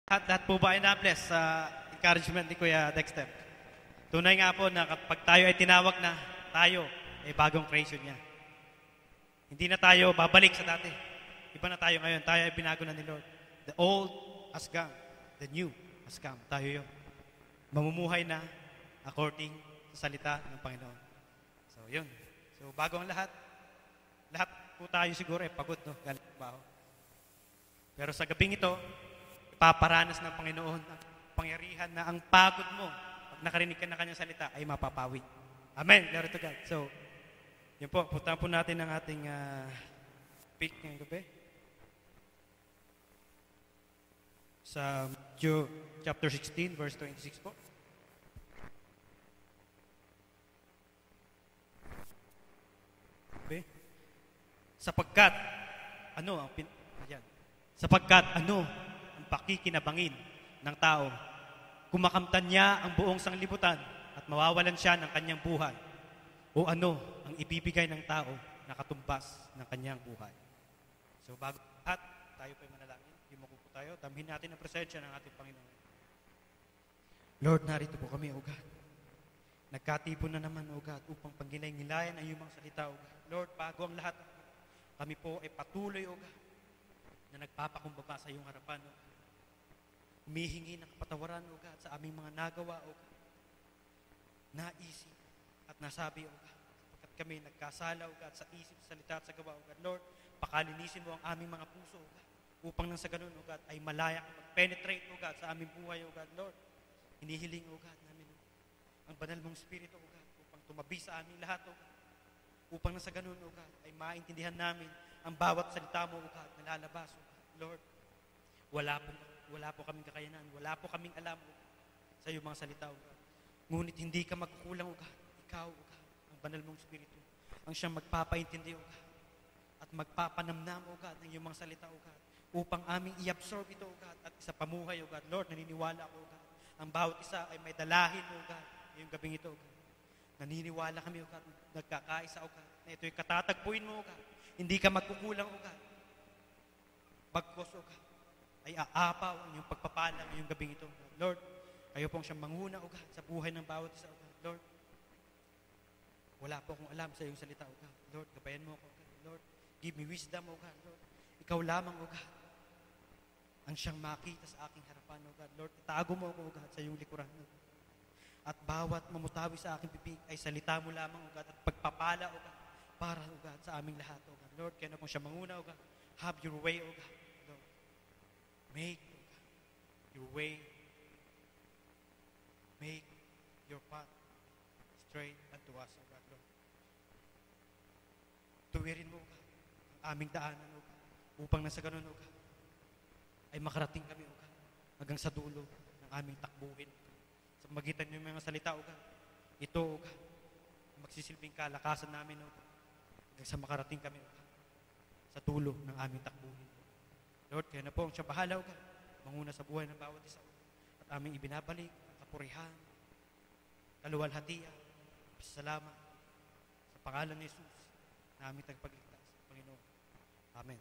Lahat po ba ay na-bless sa encouragement ni Kuya Dexter? Tunay nga po na kapag tayo ay tinawag na, tayo ay bagong creation niya. Hindi na tayo babalik sa dati. Iba na tayo ngayon. Tayo ay binago na ni Lord. The old has gone. The new has come. Tayo yun. Mamumuhay na according sa salita ng Panginoon. So, yun. So, bago ang lahat po tayo siguro ay pagod, no? Galing sa trabaho. Pero sa gabing ito, ipaparanas ng Panginoon ang pangyarihan na ang pagod mo, pag nakarinig ka na kanyang salita, ay mapapawi. Amen. Glory to God. So, yun po. Puntahan po natin ang ating pick ngayong gabi. Sa Matthew chapter 16, verse 26 po. Okay. Sapagkat ang pakikinabangin ng tao, kumakamtan niya ang buong sanglibutan at mawawalan siya ng kanyang buhay. O ano ang ibibigay ng tao na katumbas ng kanyang buhay. So bago lahat, tayo po'y manalangin. Yumuko po tayo. Damhin natin ang presensya ng ating Panginoon. Lord, narito po kami, O God. Nagkatipon na naman, O God, upang panggilay-ngilayan ang iyong mga salita, O God. Lord, bago ang lahat, kami po ay patuloy, O God, na nagpapakumbaba sa iyong harapan, O God. Humihingi ng kapatawaran, O God, sa aming mga nagawa, O God. Naisip at nasabi, O God, sapagkat kami nagkasala, O God, sa isip, sa salita at sa gawa, O God. Lord, pakalinisin mo ang aming mga puso, O God, upang nang sa ganun, O God, ay malaya ka mag-penetrate, O God, sa aming buhay, O God. Lord, hinihiling, O God, namin ang banal mong Espiritu, O God, upang tumabi sa aming lahat, O God, upang nang sa ganun, O God, ay maintindihan namin ang bawat salita mo, O God, na lalabas, O God. Lord, wala po kaming kakayanan, wala po kaming alam, O God, sa iyong mga salita, O God. Ngunit hindi ka magkukulang, O God. Ikaw, O God, ang banal mong Espiritu, ang siyang magpapaintindi, O God, at magpapanamnam, O God, ng iyong mga salita, O God, upang aming i-absorb ito, O God, at isa pamuhay, O God. Lord, naniniwala ako, O God, ang bawat isa ay may dalahin, O God, ngayong gabing ito, O God. Naniniwala kami, O God, nagkakaisa, O God, na ito'y katatagpuin mo, O God. Hindi ka magkukulang, O God. Bagkos, O God, ay aapaw ang iyong pagpapala ngayong gabing ito, O God. Lord, kayo pong siyang manguna, O God, sa buhay ng bawat isa, O God. Lord, wala po akong alam sa iyong salita, O God. Lord, gabayan mo ako, O God. Lord, give me wisdom, O God. Lord, ikaw lamang, O God, ang siyang makita sa aking harapan, O God. Lord, itago mo ako, O God, sa iyong likuran, O God. At bawat mamutawi sa aking bibig ay salita mo lamang, O God, at pagpapala, O God, para, O God, sa aming lahat, O God. Lord, kaya na pong siya manguna, O God. Have your way, O God. Lord, make, O God, your way. Make your path straight unto us, O God, Lord. Tuwirin mo, O God, ang aming daanan, O God, upang nasa ganun, O God, ay makarating kami, O God, hanggang sa dulo ng aming takbuhin. Sa magitan ng mga salita, O God, ito, O God, magsisilbing kalakasan namin, O God, hanggang sa makarating kami, O God, sa dulo ng aming takbuhin. Lord, kaya na po ang siya bahala, O God, manguna sa buhay ng bawat isa, O God, at aming ibinabalik ang kapurihan, kaluwalhatian, salamat sa pangalan ni Jesus na aming tagpagligtas, Panginoon. Amen.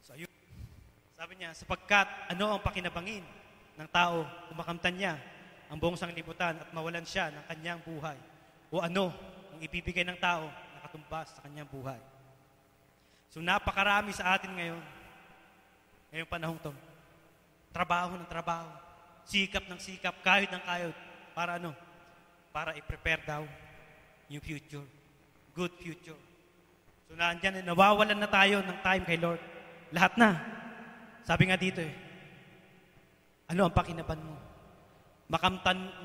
So, ayun. Sabi niya, sapagkat ano ang pakinabangin ng tao kung makamtan niya ang buong sanglibutan at mawalan siya ng kanyang buhay? O ano ang ibibigay ng tao na katumbas sa kanyang buhay? So, napakarami sa atin ngayong panahong to. Trabaho ng trabaho, sikap ng sikap, kahit ng kahit. Para ano? Para i-prepare daw yung future. Good future. So, naandyan, nawawalan na tayo ng time kay Lord. Lahat na. Sabi nga dito ano ang pakinaban mo?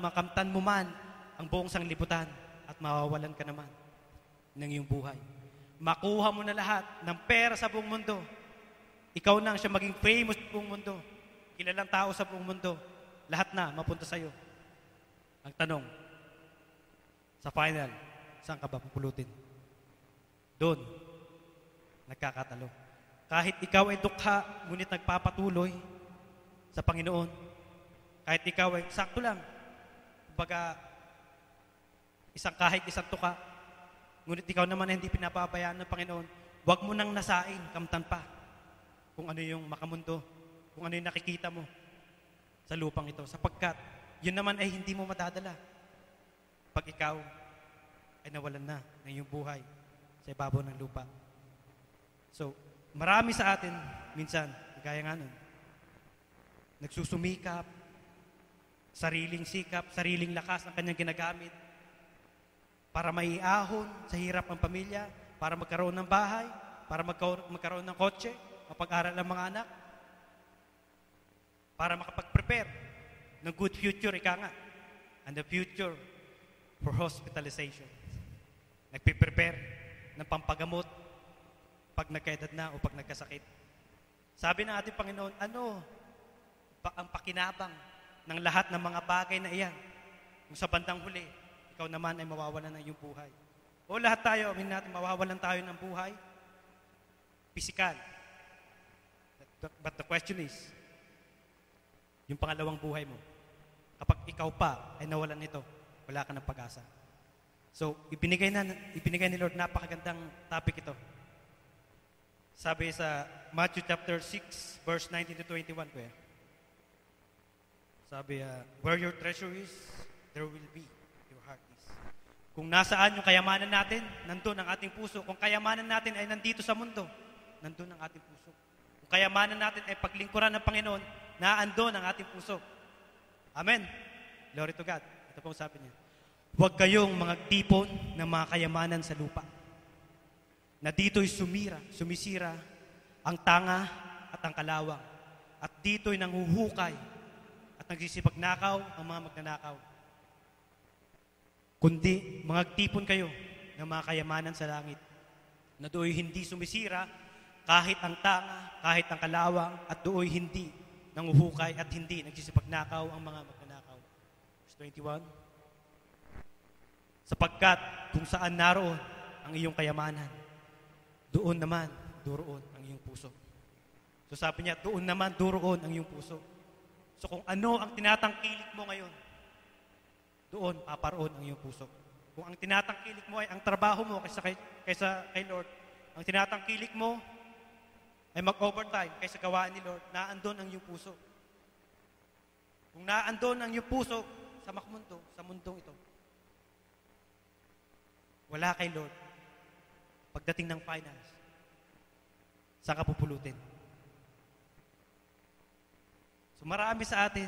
Makamtan mo man ang buong sanglibutan at mawawalan ka naman ng iyong buhay. Makuha mo na lahat ng pera sa buong mundo. Ikaw na siya maging famous sa buong mundo. Kilalang tao sa buong mundo. Lahat na mapunta sa iyo. Ang tanong, sa final, saan ka ba pupulutin? Doon, nagkakatalo. Kahit ikaw ay dukha, ngunit nagpapatuloy sa Panginoon. Kahit ikaw ay sakto lang. Kumbaga, isang tuka, ngunit ikaw naman ay hindi pinapabayaan ng Panginoon, huwag mo nang nasain, kamtan pa, kung ano yung makamundo, kung ano yung nakikita mo sa lupang ito. Sapagkat, yun naman ay hindi mo madadala pag ikaw ay nawalan na ng iyong buhay sa ibabaw ng lupa. So, marami sa atin, minsan, gaya nga nun, nagsusumikap, sariling sikap, sariling lakas ang kanyang ginagamit para maiahon sa hirap ng pamilya, para magkaroon ng bahay, para magkaroon ng kotse, mapag-aral ng mga anak, para makapag-prepare ng good future, ika nga, and the future for hospitalization. Nagpiprepare ng pampagamot pag nagkaedad na o pag nagkasakit. Sabi ng ating Panginoon, ano ang pakinabang ng lahat ng mga bagay na iyan? Kung sa bandang huli, ikaw naman ay mawawalan ng iyong buhay. O lahat tayo, amin natin, mawawalan tayo ng buhay, physical. But the question is, yung pangalawang buhay mo, kapag ikaw pa ay nawalan nito, wala ka ng pag-asa. So, ibinigay ni Lord, napakagandang topic ito. Sabi sa Matthew chapter 6, verse 19 to 21, kuya. Sabi, where your treasure is, there will be your heart is. Kung nasaan yung kayamanan natin, nandun ang ating puso. Kung kayamanan natin ay nandito sa mundo, nandun ang ating puso. Kung kayamanan natin ay paglingkuran ng Panginoon, naandun ang ating puso. Amen. Glory to God. Ito po sabi niya. Huwag kayong mga tipon ng mga kayamanan sa lupa, na dito'y sumisira ang tanga at ang kalawang, at dito'y nanghuhukay at nagsisipagnakaw ang mga magnanakaw. Kundi magtipon kayo ng mga kayamanan sa langit, na do'y hindi sumisira kahit ang tanga, kahit ang kalawang, at do'y hindi nanghuhukay at hindi nagsisipagnakaw ang mga magnanakaw. Verse 21. Sapagkat kung saan naroon ang iyong kayamanan, doon naman duroon ang iyong puso. So sabi niya, doon naman duroon ang iyong puso. So kung ano ang tinatangkilik mo ngayon, doon paparoon ang iyong puso. Kung ang tinatangkilik mo ay ang trabaho mo kaysa kay Lord, ang tinatangkilik mo ay mag-overtime kaysa gawaan ni Lord, naandun ang iyong puso. Kung naandun ang iyong puso sa makmundo, sa mundong ito, wala kay Lord, pagdating ng finals, saan ka pupulutin? So marami sa atin,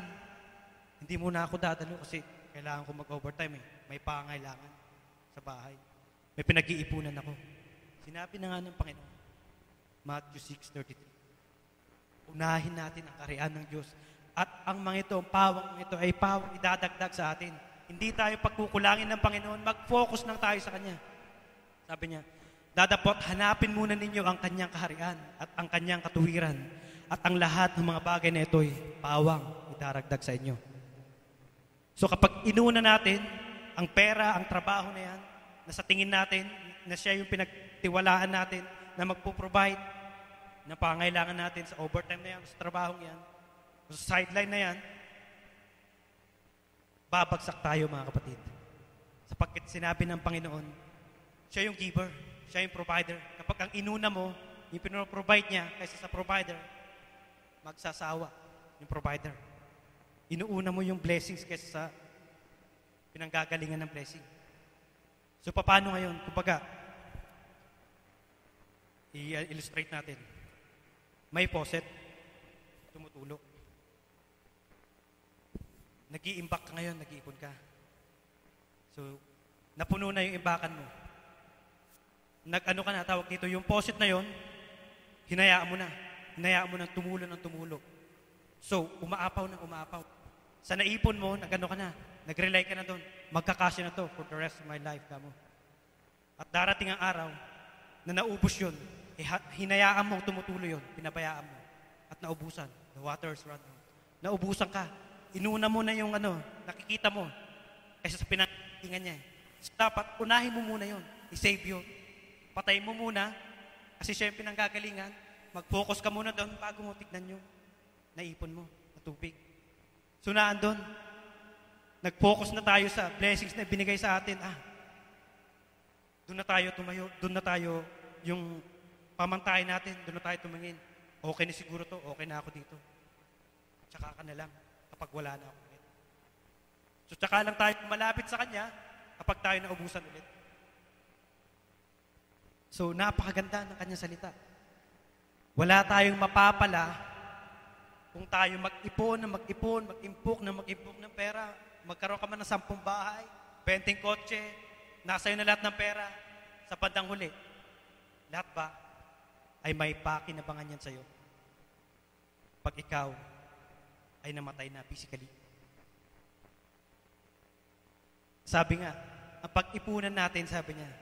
hindi muna ako dadalo kasi kailangan ko mag-overtime eh. May pangailangan sa bahay. May pinag-iipunan ako. Sinabi na nga ng Panginoon, Matthew 6:33. Unahin natin ang kaharian ng Diyos. At ang mga ito, ang pawang ito ay pawang idadagdag sa atin. Hindi tayo pagkukulangin ng Panginoon, mag-focus lang tayo sa Kanya. Sabi niya, dadapot, hanapin muna ninyo ang Kanyang kaharian at ang Kanyang katuwiran at ang lahat ng mga bagay na ito'y pawang idaragdag sa inyo. So kapag inuna natin ang pera, ang trabaho na yan, na sa tingin natin, na siya yung pinagtiwalaan natin na magpo-provide na pangailangan natin sa overtime na yan, sa trabaho yan, sa sideline na yan, babagsak tayo mga kapatid. Sapagkat sinabi ng Panginoon, siya yung giver, siya yung provider. Kapag ang inuna mo, yung pinoprovide niya kaysa sa provider, magsasawa yung provider. Inuuna mo yung blessings kaysa sa pinanggagalingan ng blessing. So, paano ngayon? Kumbaga, i-illustrate natin. May faucet, tumutulo. Nag-iimbak ka ngayon, nag-iipon ka. So, napuno na yung imbakan mo. Nag-ano ka na, tawag dito, yung faucet na yon, hinayaan mo na. Hinayaan mo ng tumulo. So, umaapaw na umaapaw. Sa naipon mo, nag-ano ka na, nag-rely ka na doon, magkakasya na to for the rest of my life ka mo. At darating ang araw na naubos yun, hinayaan mo tumutulo yun, pinabayaan mo, at naubusan. The waters run out. Naubusan ka. Inuna mo na yung nakikita mo, kaysa sa pinanggalingan niya. So, dapat, unahin mo muna yun. I-save yun. Patay mo muna, kasi siya yung pinanggagalingan, mag-focus ka muna doon bago mo tignan yung naipon mo na tubig. So, doon, nag-focus na tayo sa blessings na binigay sa atin. Doon na tayo tumayo, doon na tayo yung pamantayan natin, doon na tayo tumingin. Okay na siguro to, okay na ako dito. Saka na lang kapag wala na ako ulit. So tsaka lang tayo malapit sa Kanya kapag tayo naubusan ulit. So napakaganda ng Kanyang salita. Wala tayong mapapala kung tayo mag-impok ng pera. Magkaroon ka man ng 10 bahay, 20 kotse, nasa iyo na lahat ng pera sa bandang huli. Lahat ba ay may pakinabangan yan sa'yo pag ikaw ay namatay na physically? Sabi nga, ang pag-ipunan natin, sabi niya,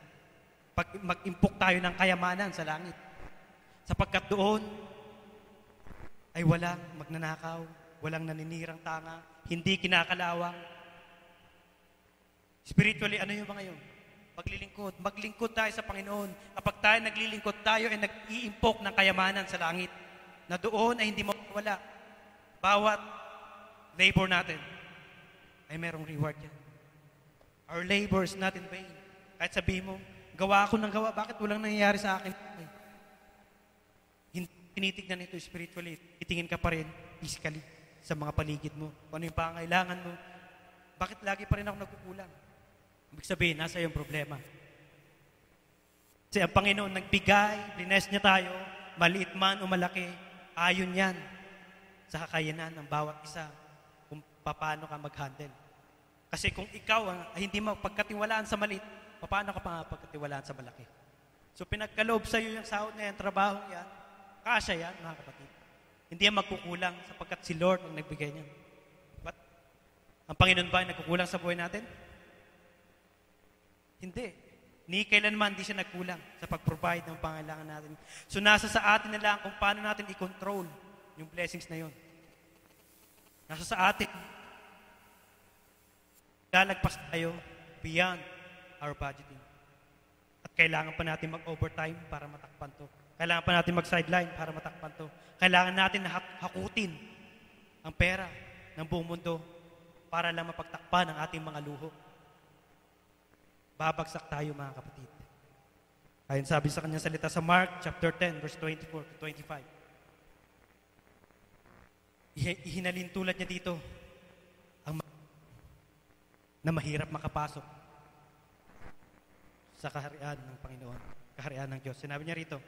pag mag-impok tayo ng kayamanan sa langit. Sapagkat doon ay walang magnanakaw, walang naninirang tanga, hindi kinakalawang. Spiritually, ano yung mga yun? Maglingkod tayo sa Panginoon. Kapag tayo naglilingkod, tayo ay nag-iimpok ng kayamanan sa langit na doon ay hindi mawala. Bawat labor natin ay merong reward yan. Our labor is not in vain. Kahit sabihin mo, gawa ako ng gawa, bakit walang nangyayari sa akin? Hindi tinitignan ito spiritually. Itingin ka pa rin physically sa mga paligid mo. Kung ano yung pangailangan mo. Bakit lagi pa rin ako nagkukulang? Ibig sabihin, nasa yung problema. Kasi ang Panginoon nagbigay, bless niya tayo, maliit man o malaki, ayon yan sa kakayanan ng bawat isa kung paano ka mag-handle. Kasi kung ikaw ay hindi mapagkatiwalaan sa maliit, paano ka pa pagkatiwalaan sa malaki? So pinagkaloob sa iyo yung sahod na yan, trabaho yan, kasya yan, mga kapatid. Hindi yan magkukulang sapagkat si Lord ang nagbigay niyan. But, ang Panginoon ba ay nagkukulang sa buhay natin? Hindi. Ni kailanman hindi siya nagkulang sa pag-provide ng pangailangan natin. So nasa sa atin na lang kung paano natin i-control yung blessings na yun. Nasa sa atin. Lalagpas tayo beyond our budgeting. At kailangan pa natin mag-overtime para matakpan to. Kailangan pa natin mag-sideline para matakpan to. Kailangan natin na hakutin ang pera ng buong mundo para lang mapagtakpan ang ating mga luho. Babagsak tayo, mga kapatid. Ayon sabi sa kanyang salita sa Mark chapter 10 verse 24 to 25. Ihinalin tulad niya dito ang na mahirap makapasok sa kaharian ng Panginoon, kaharian ng Diyos. Sinabi niya rito,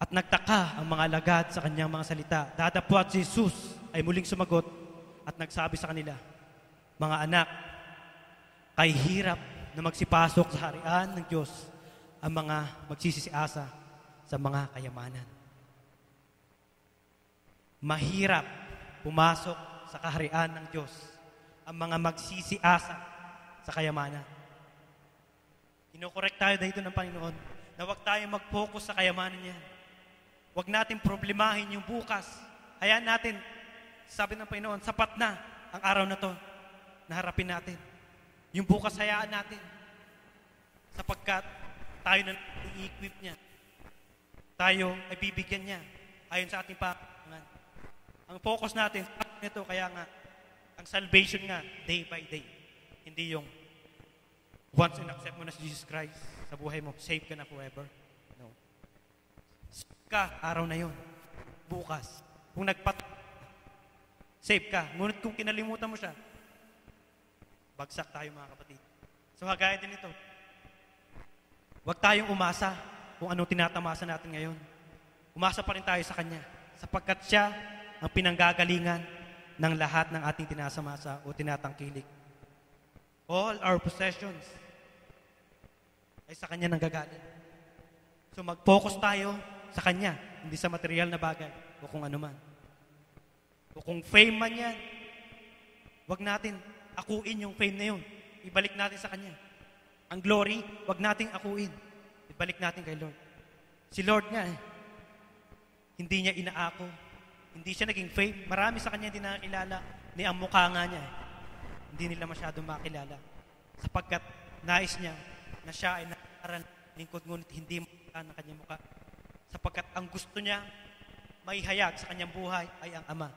at nagtaka ang mga alagad sa kanyang mga salita. Datapwat si Jesus ay muling sumagot at nagsabi sa kanila, mga anak, kay hirap na magsipasok sa harian ng Diyos ang mga magsisisiasa sa mga kayamanan. Mahirap pumasok sa kaharian ng Diyos ang mga magsisiasa sa kayamanan. Kinokorek tayo dito ng Panginoon na huwag tayong mag-focus sa kayamanan niya. Huwag natin problemahin yung bukas. Hayaan natin, sabi ng Panginoon, sapat na ang araw na to na harapin natin. Yung bukas hayaan natin. Sapagkat tayo na i-equip niya. Tayo ay bibigyan niya ayon sa ating pangangailangan. Ang focus natin sa ito, kaya nga, ang salvation nga, day by day. Hindi yung once in-accept mo na si Jesus Christ sa buhay mo, save ka na forever. No. Save ka, araw na yon. Bukas. Kung save ka. Ngunit kung kinalimutan mo siya, bagsak tayo, mga kapatid. So, kagaya din ito. Huwag tayong umasa kung anong tinatamasa natin ngayon. Umasa pa rin tayo sa Kanya. Sapagkat siya ang pinanggagalingan ng lahat ng ating tinasamasa o tinatangkilik. All our possessions ay sa Kanya nanggagaling. So mag-focus tayo sa Kanya, hindi sa material na bagay o kung ano man. O kung fame man yan, huwag natin akuin yung fame na yun. Ibalik natin sa Kanya. Ang glory, huwag nating akuin. Ibalik natin kay Lord. Si Lord nga hindi niya inaako. Hindi siya naging fame. Marami sa Kanya hindi nakakilala. Ni ang mukha nga niya. Hindi nila masyadong makilala. Sapagkat nais niya na siya ay nakaral lingkod ngunit hindi makita ng Kanyang mukha. Sapagkat ang gusto niya maihayag sa Kanyang buhay ay ang Ama.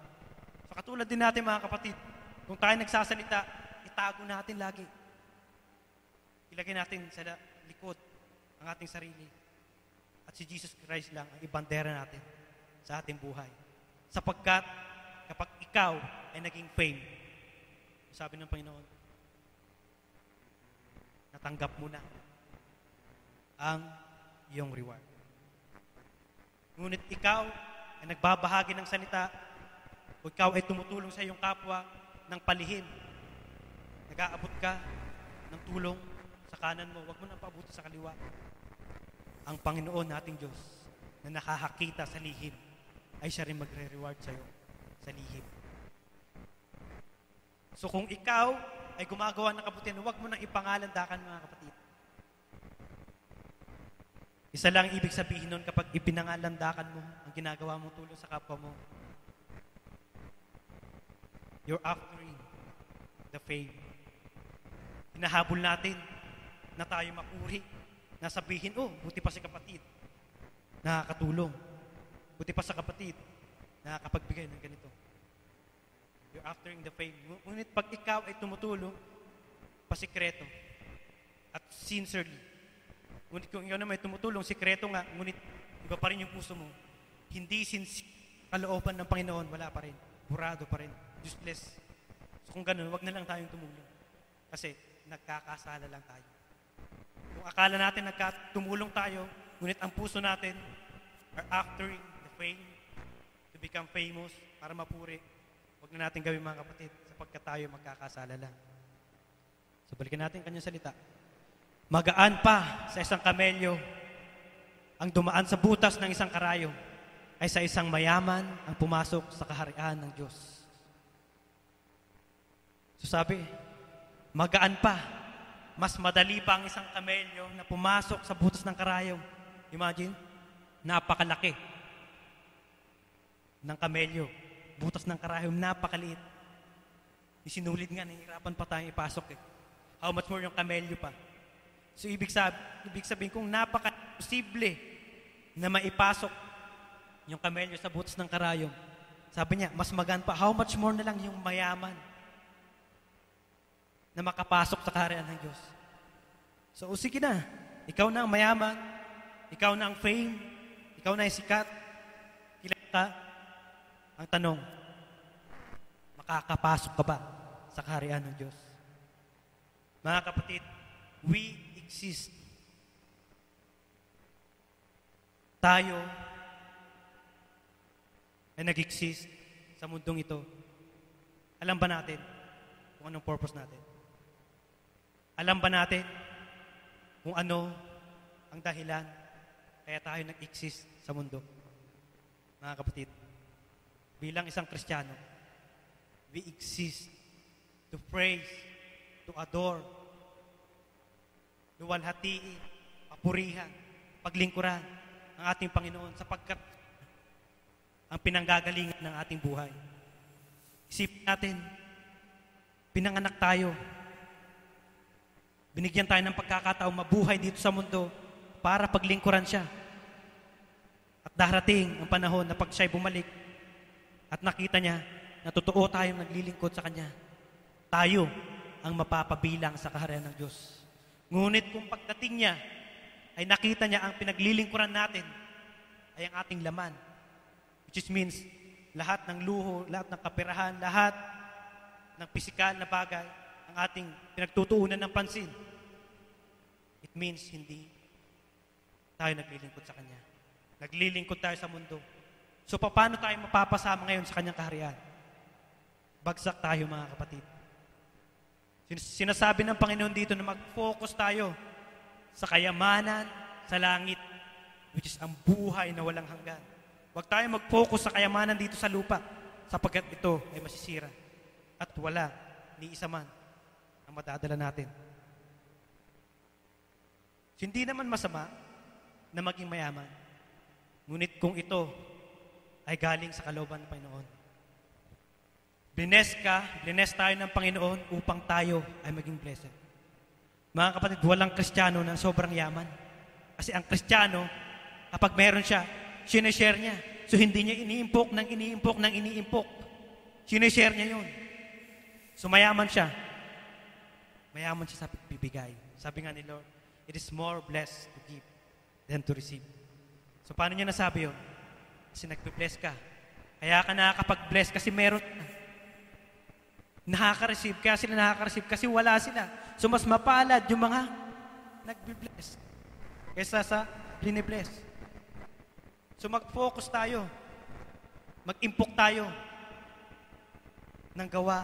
So katulad din natin, mga kapatid, kung tayo nagsasalita, itago natin lagi. Ilagay natin sa likod ang ating sarili. At si Jesus Christ lang ang ibandera natin sa ating buhay. Sapagkat kapag ikaw ay naging fame, sabi ng Panginoon, natanggap mo na ang iyong reward. Ngunit ikaw ay nagbabahagi ng salita, o ikaw ay tumutulong sa iyong kapwa ng palihim, nag-aabot ka ng tulong sa kanan mo, huwag mo nang paabuti sa kaliwa. Ang Panginoon nating Diyos na nakakakita sa lihim ay siya rin magre-reward sa iyo sa lihim. So kung ikaw ay gumagawa ng kabutihan, huwag mo nang ipangalandakan, mga kapatid. Isa lang ibig sabihin nun kapag ipinangalandakan mo ang ginagawa mong tulong sa kapwa mo. You're offering the fame. Hinahabol natin na tayo mapuri, na sabihin, oh, buti pa si kapatid, nakakatulong. Buti pa sa kapatid, nakakapagbigay ng ganito. You're offering the fame. Ngunit pag ikaw ay tumutulong, pasikreto, at sincerely, ngunit kung ikaw naman ay tumutulong, sikreto nga, ngunit iba pa rin yung puso mo, hindi kalooban ng Panginoon, wala pa rin. Burado pa rin. Useless. So kung ganun, wag na lang tayong tumulong. Kasi nagkakasala lang tayo. Kung akala natin tumulong tayo, ngunit ang puso natin are offering the fame to become famous, para mapuri, wag na natin gawin, mga kapatid, sapagkat tayo magkakasala lang. So balikan natin kanyang salita. Magaan pa sa isang kamelyo ang dumaan sa butas ng isang karayom ay sa isang mayaman ang pumasok sa kaharian ng Diyos. So sabi, magaan pa, mas madali pa ang isang kamelyo na pumasok sa butas ng karayom. Imagine, napakalaki ng kamelyo. Butas ng karayom, napakaliit. Isinulit nga, nahihirapan pa tayong ipasok eh. How much more yung kamelyo pa? So ibig sabihin kung napaka-posible na maipasok yung kamelyo sa butas ng karayom, sabi niya, mas magaan pa, how much more na lang yung mayaman na makapasok sa kaharian ng Diyos. So, sige na. Ikaw na ang mayaman. Ikaw na ang fame. Ikaw na ang sikat. Kilala ka. Ang tanong, makakapasok ka ba sa kaharian ng Diyos? Mga kapatid, we exist. Tayo ay nag-exist sa mundong ito. Alam ba natin kung anong purpose natin? Alam ba natin kung ano ang dahilan kaya tayo nag-exist sa mundo? Mga kapatid, bilang isang Kristiyano, we exist to praise, to adore, luwalhatiin, papurihan, paglingkuran ang ating Panginoon sapagkat ang pinanggagalingan ng ating buhay. Isipin natin, pinanganak tayo, binigyan tayo ng pagkakataong mabuhay dito sa mundo para paglingkuran siya. At darating ang panahon na pag siya'y bumalik at nakita niya na totoo tayong naglilingkod sa Kanya, tayo ang mapapabilang sa kaharian ng Diyos. Ngunit kung pagdating niya ay nakita niya ang pinaglilingkuran natin ay ang ating laman, which means lahat ng luho, lahat ng kaperahan, lahat ng pisikal na bagay ang ating pinagtutuunan ng pansin, it means hindi tayo naglilingkod sa Kanya. Naglilingkod tayo sa mundo. So, paano tayo mapapasama ngayon sa Kanyang kaharian? Bagsak tayo, mga kapatid. Sinasabi ng Panginoon dito na mag-focus tayo sa kayamanan sa langit, which is ang buhay na walang hanggan. Huwag tayo mag-focus sa kayamanan dito sa lupa, sapagkat ito ay masisira at wala ni isa man ang madadala natin. Hindi naman masama na maging mayaman, ngunit kung ito ay galing sa kalooban ng Panginoon. Bless tayo ng Panginoon upang tayo ay maging blessed. Mga kapatid, walang Kristiyano na sobrang yaman. Kasi ang Kristiyano, kapag meron siya, sineshare niya. So hindi niya iniimpok ng iniimpok. Sineshare niya yun. So mayaman siya. Mayaman siya sa bibigay. Sabi nga ni Lord, it is more blessed to give than to receive. So paano niya nasabi yun? Kasi nagbe-bless ka. Kaya ka nakakapag-bless kasi meron. nakaka-receive. Kaya sila nakaka-receive kasi wala sila. So mas mapalad yung mga nagbi-bless kaysa sa bless. So mag-focus tayo. Mag-impok tayo ng gawa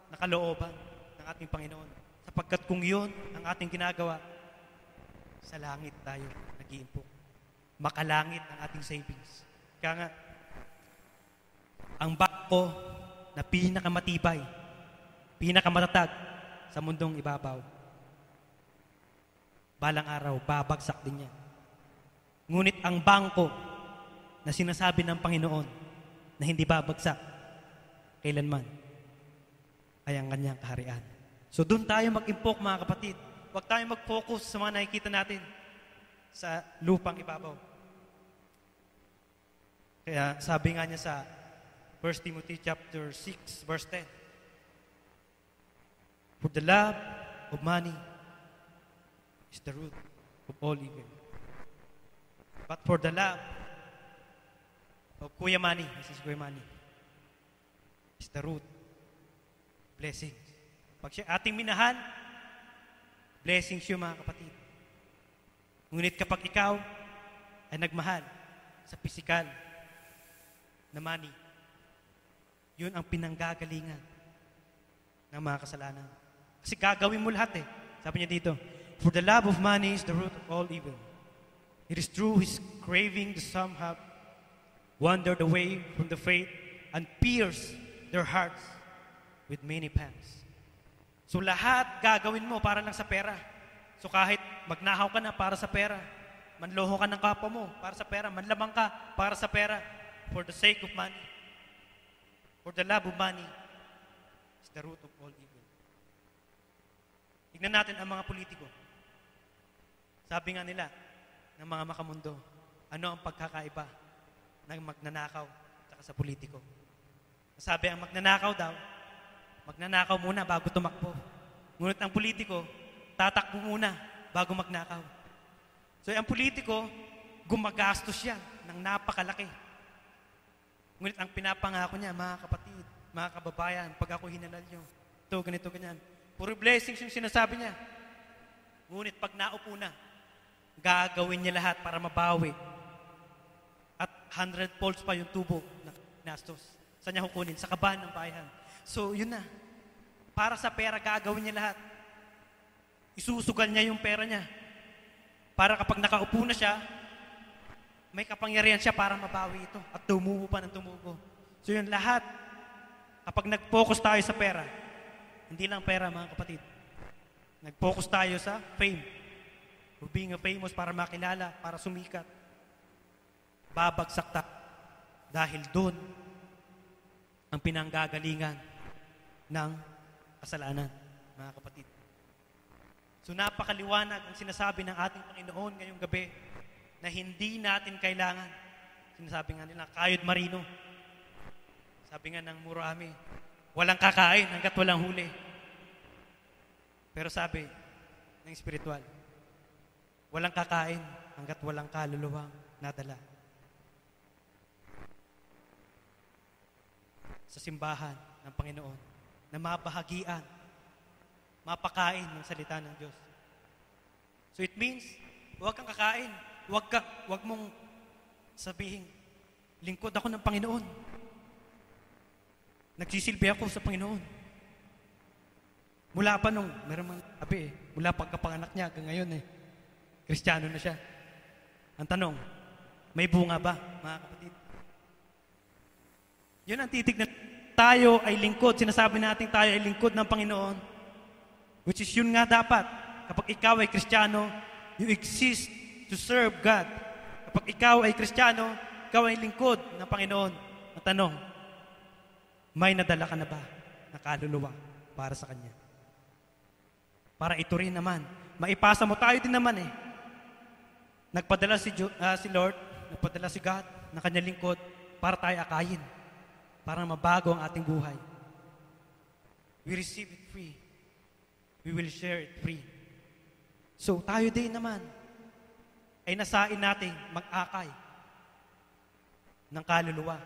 na kalooban ng ating Panginoon. Sapagkat kung yun ang ating ginagawa, sa langit tayo nag-iimpok. Makalangit ang ating savings. Kaya nga, ang bangko na pinakamatibay, pinakamatatag sa mundong ibabaw, balang araw, babagsak din yan. Ngunit ang bangko na sinasabi ng Panginoon na hindi babagsak kailanman ay ang kanyang kaharian. So doon tayo mag-impok, mga kapatid. Huwag tayo mag-focus sa mga nakikita natin sa lupang ibabaw. Kaya sabi nga niya sa 1 Timothy chapter 6, verse 10, "For the love of money is the root of all evil. But for the love of Kuya Manny, Mrs. Kuya Manny, is the root of blessings." Pag siya ating minahal, blessings yun, mga kapatid. Ngunit kapag ikaw ay nagmahal sa pisikal na money, yun ang pinanggagalingan ng mga kasalanan. Kasi gagawin mo lahat eh. Sabi niya dito, "For the love of money is the root of all evil. It is through his craving that some have wandered away from the faith and pierced their hearts with many pangs." So lahat gagawin mo para lang sa pera. So kahit magnakaw ka na para sa pera, manloko ka ng kapwa mo para sa pera, manlamang ka para sa pera, for the sake of money, for the love of money is the root of all evil. Tignan natin ang mga politiko. Sabi nga nila ng mga makamundo, ano ang pagkakaiba ng magnanakaw at sa politiko? Sabi ang magnanakaw daw, magnanakaw muna bago tumakbo. Ngunit ang politiko, tatakbo muna bago magnakaw. So ang politiko, gumagastos yan ng napakalaki. Ngunit ang pinapangako niya, mga kapatid, mga kababayan, pag ako hinalal nyo, ito, ganito, ganyan. Puro blessings yung sinasabi niya. Ngunit pag naupo na, gagawin niya lahat para mabawi. At 100 volts pa yung tubo na nastos. Saan niya kukunin? Sa kaban ng bayan. So, yun na. Para sa pera, gagawin niya lahat. Isusugal niya yung pera niya. Para kapag nakaupo na siya, may kapangyarihan siya para mabawi ito. At tumubo pa ng tumubo. So yun lahat. Kapag nag-focus tayo sa pera, hindi lang pera, mga kapatid. Nag-focus tayo sa fame. For being a famous, para makilala, para sumikat. Babagsak tayo. Dahil doon ang pinanggagalingan ng kasalanan, mga kapatid. So napakaliwanag ang sinasabi ng ating Panginoon ngayong gabi na hindi natin kailangan. Sinasabi nga nila, kayod marino. Sabi nga ng Murami, walang kakain hanggat walang huli. Pero sabi ng spiritual, walang kakain hanggat walang kaluluwang nadala. Sa simbahan ng Panginoon, na mabahagian, mapakain ng salita ng Diyos. So it means, huwag kang kakain. Huwag mong sabihin, lingkod ako ng Panginoon. Nagsisilbi ako sa Panginoon. Mula pa nung, meron mang sabi mula pagkapanganak niya hanggang ngayon Kristiyano na siya. Ang tanong, may bunga ba, mga kapatid? Yun ang titignan. Tayo ay lingkod. Sinasabi natin tayo ay lingkod ng Panginoon. Which is yun nga dapat. Kapag ikaw ay Kristiyano, you exist to serve God. Kapag ikaw ay Kristiyano, ikaw ay lingkod ng Panginoon. Ang tanong, may nadala ka na ba na kaluluwa para sa Kanya? Para ito rin naman. Maipasa mo, tayo din naman Nagpadala si Lord, nagpadala si God na Kanyang lingkod para tayo akayin. Para mabago ang ating buhay. We receive it free. We will share it free. So, tayo din naman ay nasain nating mag-akay ng kaluluwa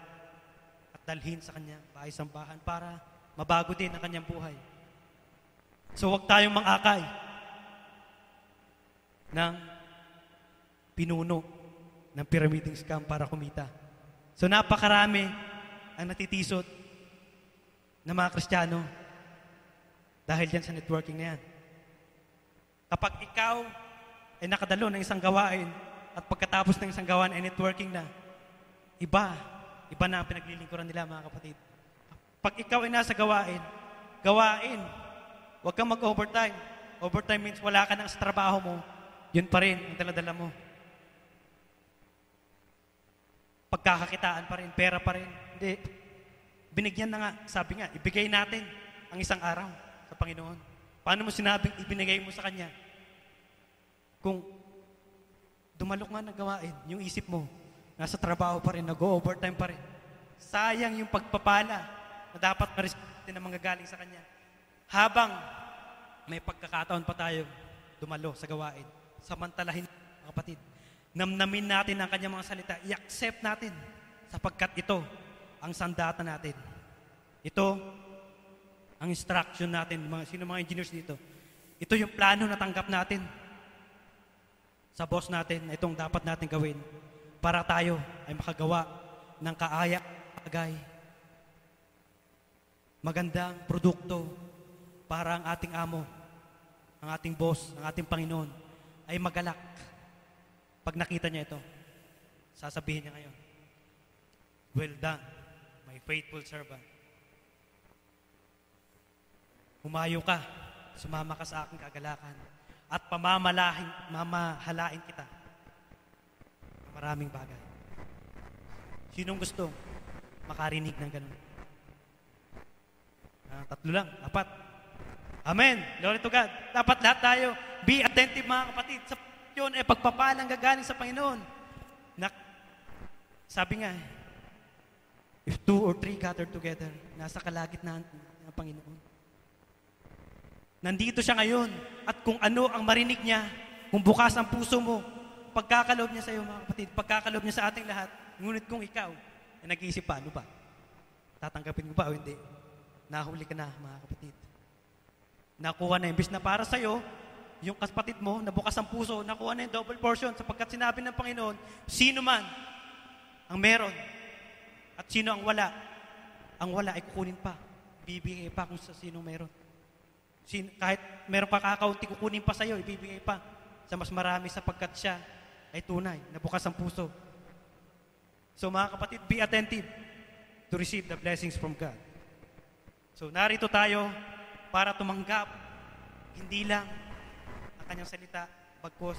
at dalhin sa kanya bahay-sambahan para mabago din ang kanyang buhay. So huwag tayong mang-akay ng pinuno ng pyramiding scam para kumita. So napakarami ang natitisod ng mga Kristiyano dahil yan sa networking na yan. Kapag ikaw ay nakadalo ng isang gawain at pagkatapos ng isang gawain ay networking na, iba na ang pinaglilingkuran nila, mga kapatid. Pag ikaw ay nasa gawain, huwag kang mag-overtime. Overtime means wala ka nang sa trabaho mo, yun pa rin ang dala-dala mo. Pagkakakitaan pa rin, pera pa rin. Hindi. Binigyan na nga, sabi nga, ibigay natin ang isang araw sa Panginoon. Paano mo sinabing ibinigay mo sa Kanya? Kung dumalok nga na gawain, yung isip mo, nasa trabaho pa rin, nag-overtime pa rin. Sayang yung pagpapala na dapat ma-receive ng mga galing sa Kanya. Habang may pagkakataon pa tayo dumalo sa gawain, samantalahin, mga kapatid, namnamin natin ang Kanyang mga salita, i-accept natin sapagkat ito ang sandata natin. Ito ang instruction natin, sino mga engineers dito. Ito yung plano na tanggap natin sa boss natin na itong dapat natin gawin para tayo ay makagawa ng kaayak-agay, magandang produkto para ang ating amo, ang ating boss, ang ating Panginoon ay magalak. Pag nakita niya ito, sasabihin niya ngayon, "Well done, my faithful servant. Humayo ka, sumama ka sa aking kagalakan, at mamahalain kita ng maraming bagay." Sinong gusto makarinig ng ganun? Tatlo lang, 4. Amen. Glory to God. Dapat lahat tayo be attentive, mga kapatid. Sa yun ay pagpapalang gagaling sa Panginoon. Sabi nga, if 2 or 3 gather together, nasa kalagitnaan ng Panginoon. Nandito siya ngayon. At kung ano ang marinig niya, kung bukas ang puso mo, pagkakaloob niya sa iyo, mga kapatid, pagkakaloob niya sa ating lahat, ngunit kung ikaw ay nag-iisip pa, ano ba? Tatanggapin mo ba o hindi? Nahuli ka na, mga kapatid. Nakuha na, imbis na para sa iyo, yung kapatid mo, na bukas ang puso, nakuha na yung double portion sapagkat sinabi ng Panginoon, sino man ang meron at sino ang wala ay kukunin pa. Bibigay pa kung sa sino meron. Kahit meron pa kakaunti, kukunin pa sa iyo, ibibigay pa sa mas marami sapagkat siya ay tunay, na bukas ang puso. So mga kapatid, be attentive to receive the blessings from God. So narito tayo para tumanggap hindi lang ang Kanyang salita, bagkus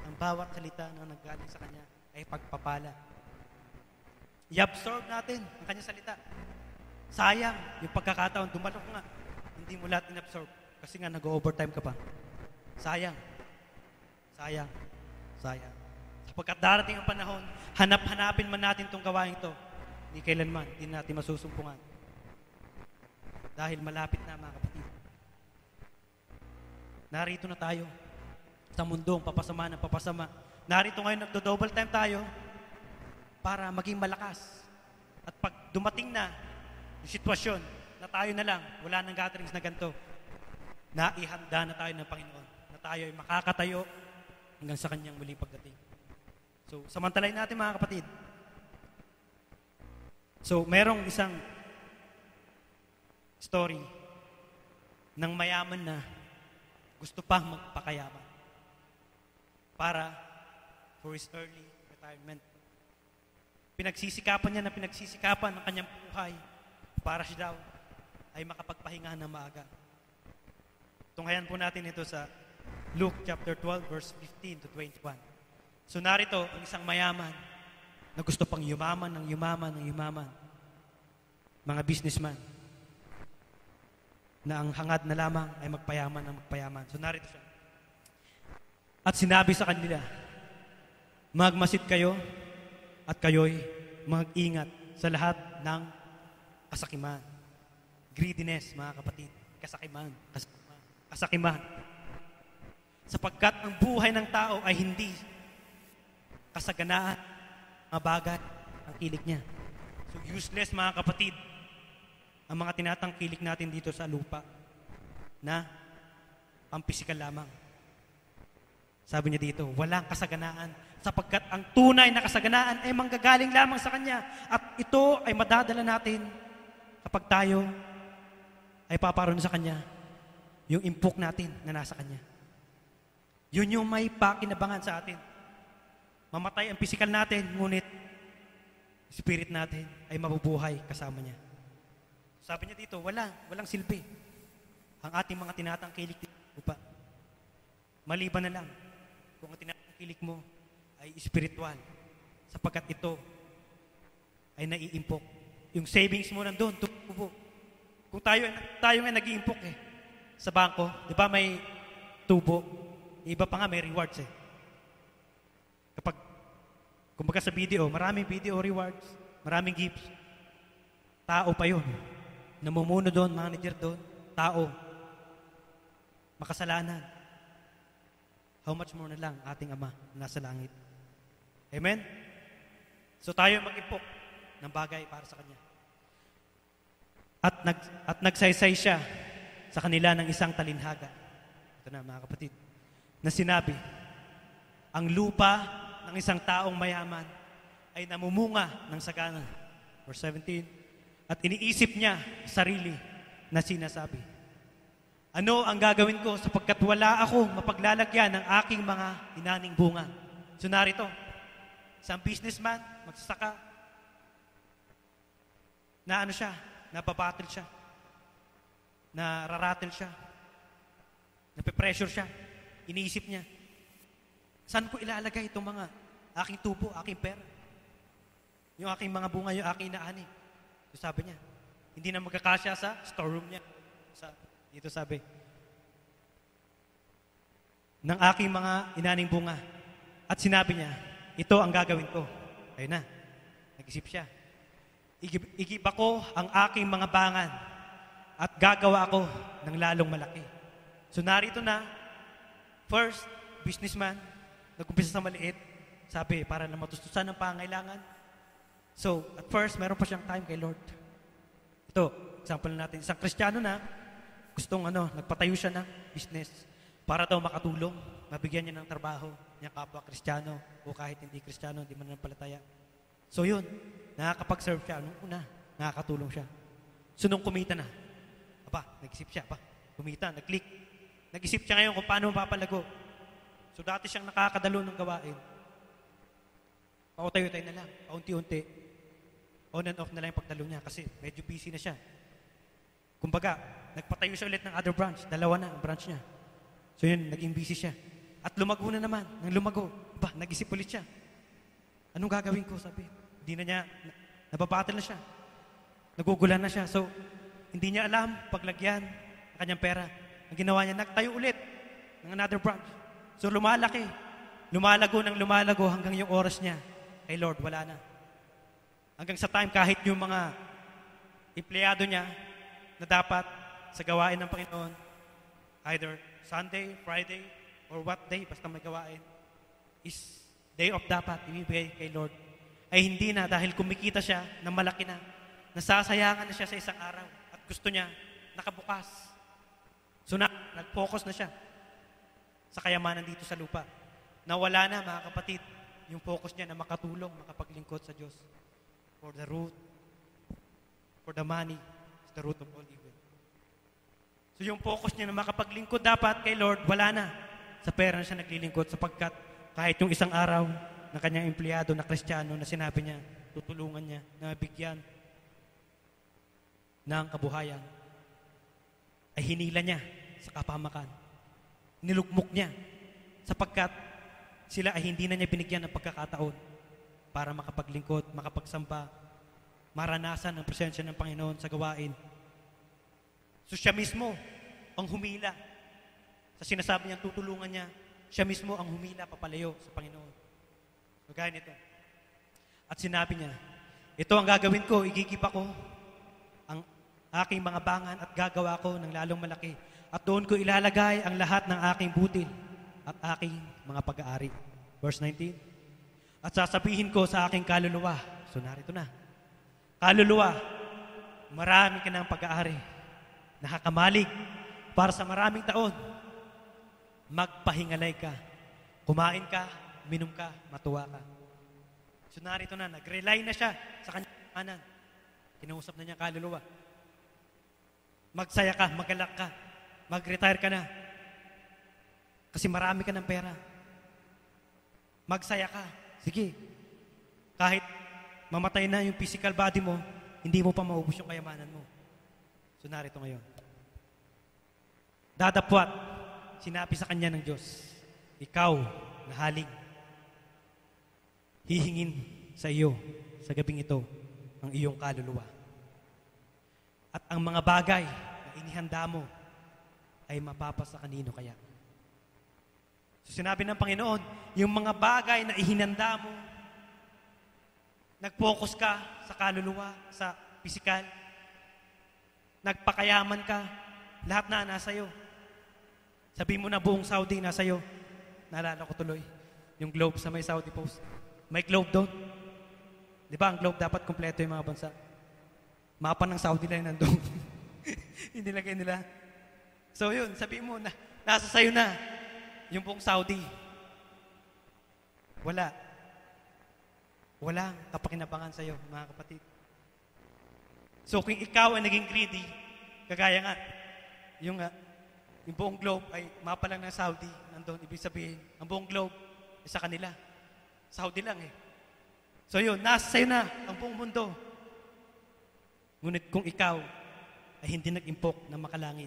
ang bawat salita na nanggaling sa Kanya ay pagpapala. I-absorb natin ang Kanyang salita. Sayang yung pagkakataon, dumalok nga, hindi mo lahat in-absorb kasi nga nag-overtime ka pa. Sayang. Sapagkat darating ang panahon, hanapin man natin itong gawain ito, hindi kailanman, hindi natin masusumpungan. Dahil malapit na, mga kapatid. Narito na tayo sa mundong papasama ng papasama. Narito ngayon, nagdo-double time tayo para maging malakas. At pag dumating na yung sitwasyon na tayo na lang, wala nang gatherings na ganito, naihanda na tayo ng Panginoon, na tayo ay makakatayo hanggang sa Kanyang muling pagdating. So, samantalahin natin, mga kapatid. So, merong isang story ng mayaman na gusto pang magpakayaman para for his early retirement. Pinagsisikapan ng kanyang buhay para siya daw ay makapagpahinga ng maaga. Tunghayan po natin ito sa Luke chapter 12 verse 15 to 21. So narito ang isang mayaman na gusto pang yumaman. Mga businessman na ang hangad na lamang ay magpayaman. So narito siya. At sinabi sa kanila, magmasid kayo at kayo'y mag-ingat sa lahat ng kasakiman. Greediness, mga kapatid. Kasakiman. Sapagkat ang buhay ng tao ay hindi kasaganaan, mga bagay ang kilig niya. So useless, mga kapatid, ang mga tinatangkilik natin dito sa lupa na pampisikal lamang. Sabi niya dito, walang kasaganaan sapagkat ang tunay na kasaganaan ay manggagaling lamang sa Kanya at ito ay madadala natin kapag tayo ay paparoon sa Kanya yung impok natin na nasa Kanya. Yun yung may pakinabangan sa atin. Mamatay ang pisikal natin, ngunit spirit natin ay mabubuhay kasama niya. Sabi niya dito, walang silbi ang ating mga tinatangkilik dito upa. Maliban na lang kung ang tinatangkilik mo ay spiritual, sapagkat ito ay naiimpok. Yung savings mo nandun, tubo. Kung tayo nga nag-iimpok sa bangko, di ba may tubo? Iba pa nga may rewards Kapag, kumbaga sa video, maraming video rewards, maraming gifts. Tao pa yun. Namumuno doon, manager doon, tao. Makasalanan. How much more na lang ating Ama na nasa langit. Amen? So tayo mag-impok ng bagay para sa Kanya. At nagsaysay siya sa kanila ng isang talinhaga. Ito na mga kapatid. Na sinabi, ang lupa ng isang taong mayaman ay namumunga ng sagana. Verse 17. At iniisip niya sarili na sinasabi, ano ang gagawin ko sapagkat wala ako mapaglalagyan ng aking mga inaning bunga? So narito, isang businessman, magsasaka, na ano siya, nababattle siya, nararatel siya, nape-pressure siya, iniisip niya, saan ko ilalagay itong mga aking tubo, aking pera? Yung aking mga bunga, yung aking inaani. So sabi niya, hindi na magkakasya sa storeroom niya. Dito sabi, ng aking mga inaning bunga. At sinabi niya, ito ang gagawin ko. Ayun na, nag-isip siya. Igiba ko ang aking mga bangan at gagawa ako ng lalong malaki. So narito na, first, businessman, nag-umpisa sa maliit, sabi, para na matustusan ng pangailangan. So, at first, meron pa siyang time kay Lord. Ito, example natin, isang Kristiyano na, gustong nagpatayo siya ng business para daw makatulong, mabigyan niya ng trabaho niya kapwa Kristiyano o kahit hindi Kristiyano, hindi mananampalataya. So yun, nakakapag-serve siya. Nung una, nakakatulong siya. So nung kumita na, nag-isip siya, kumita, nag-click. Nag-isip siya ngayon kung paano mapapalago. So dati siyang nakakadalo ng gawain. Pautay-utay na lang, paunti-unti. On and off na lang yung pagdalo niya kasi medyo busy na siya. Kumbaga, nagpatayo siya ulit ng other branch. Dalawa na ang branch niya. So yun, naging busy siya. At lumago na naman. Nang lumago, nag-isip ulit siya. Anong gagawin ko? Sabi. Hindi na niya, nababattle na siya. Nagugulan na siya. So, hindi niya alam paglagyan ng kanyang pera. Ang ginawa niya, nagtayo ulit ng another branch. So lumalaki. Lumalago ng lumalago hanggang yung oras niya. Kay Lord, wala na. Hanggang sa time, kahit yung mga empleyado niya, na dapat sa gawain ng Panginoon, either Sunday, Friday, or what day, basta may gawain, is day off dapat ibibigay kay Lord, ay hindi na dahil kumikita siya na malaki na, nasasayangan na siya sa isang araw at gusto niya nakabukas. So nag-focus na siya sa kayamanan dito sa lupa. Nawala na, mga kapatid, yung focus niya na makatulong, makapaglingkod sa Diyos. For the root, for the money, the root of all evil. So yung focus niya na makapaglingkod dapat kay Lord, wala na. Sa pera na siya naglilingkod sapagkat kahit yung isang araw na kanyang empleyado na Kristiyano na sinabi niya, tutulungan niya na bigyan ng kabuhayan, ay hinila niya sa kapamakan. Nilugmok niya sapagkat sila ay hindi na niya binigyan ng pagkakataon para makapaglingkod, makapagsamba, maranasan ang presensya ng Panginoon sa gawain. So siya mismo ang humila. Sa sinasabi niyang tutulungan niya, siya mismo ang humila papalayo sa Panginoon. So gaya nito. At sinabi niya, ito ang gagawin ko, igigiba ko ang aking mga bangan at gagawa ko ng lalong malaki. At doon ko ilalagay ang lahat ng aking butil at aking mga pag-aari. Verse 19. At sasabihin ko sa aking kaluluwa, so narito na, kaluluwa, marami ka ng pag-aari, nakakamalig para sa maraming taon, magpahingalay ka, kumain ka, minom ka, matuwa ka. So narito na, nag-rely na siya sa kanyang kanan. Kinausap na niya kaluluwa. Magsaya ka, magalak ka, mag-retire ka na. Kasi marami ka ng pera. Magsaya ka. Sige. Kahit mamatay na yung physical body mo, hindi mo pa maubos yung kayamanan mo. So narito ngayon. Dadapwat, sinabi sa kanya ng Diyos, ikaw na haling, hihingin sa iyo sa gabing ito ang iyong kaluluwa. At ang mga bagay na inihanda mo ay mapapasa kanino kaya? So sinabi ng Panginoon, yung mga bagay na ihinanda mo, nag-focus ka sa kaluluwa, sa pisikal, nagpakayaman ka, lahat na nasa iyo. Sabihin mo na buong Saudi nasa iyo. Naalala ko tuloy, yung globe sa may Saudi Post. May globe doon. Di ba, ang globe dapat kumpleto yung mga bansa. Mapa ng Saudi lang nandun. Hindi lagay nila. So yun, sabihin mo na, nasa sayo na yung buong Saudi. Walang kapakinabangan sa'yo, mga kapatid. So kung ikaw ay naging greedy, kagaya nga, yung buong globe ay mapa lang ng Saudi, nandun, ibig sabihin, ang buong globe ay sa kanila. Saudi lang eh. So yun, nasa sa'yo na ang buong mundo. Ngunit kung ikaw ay hindi nag-impok na makalangit,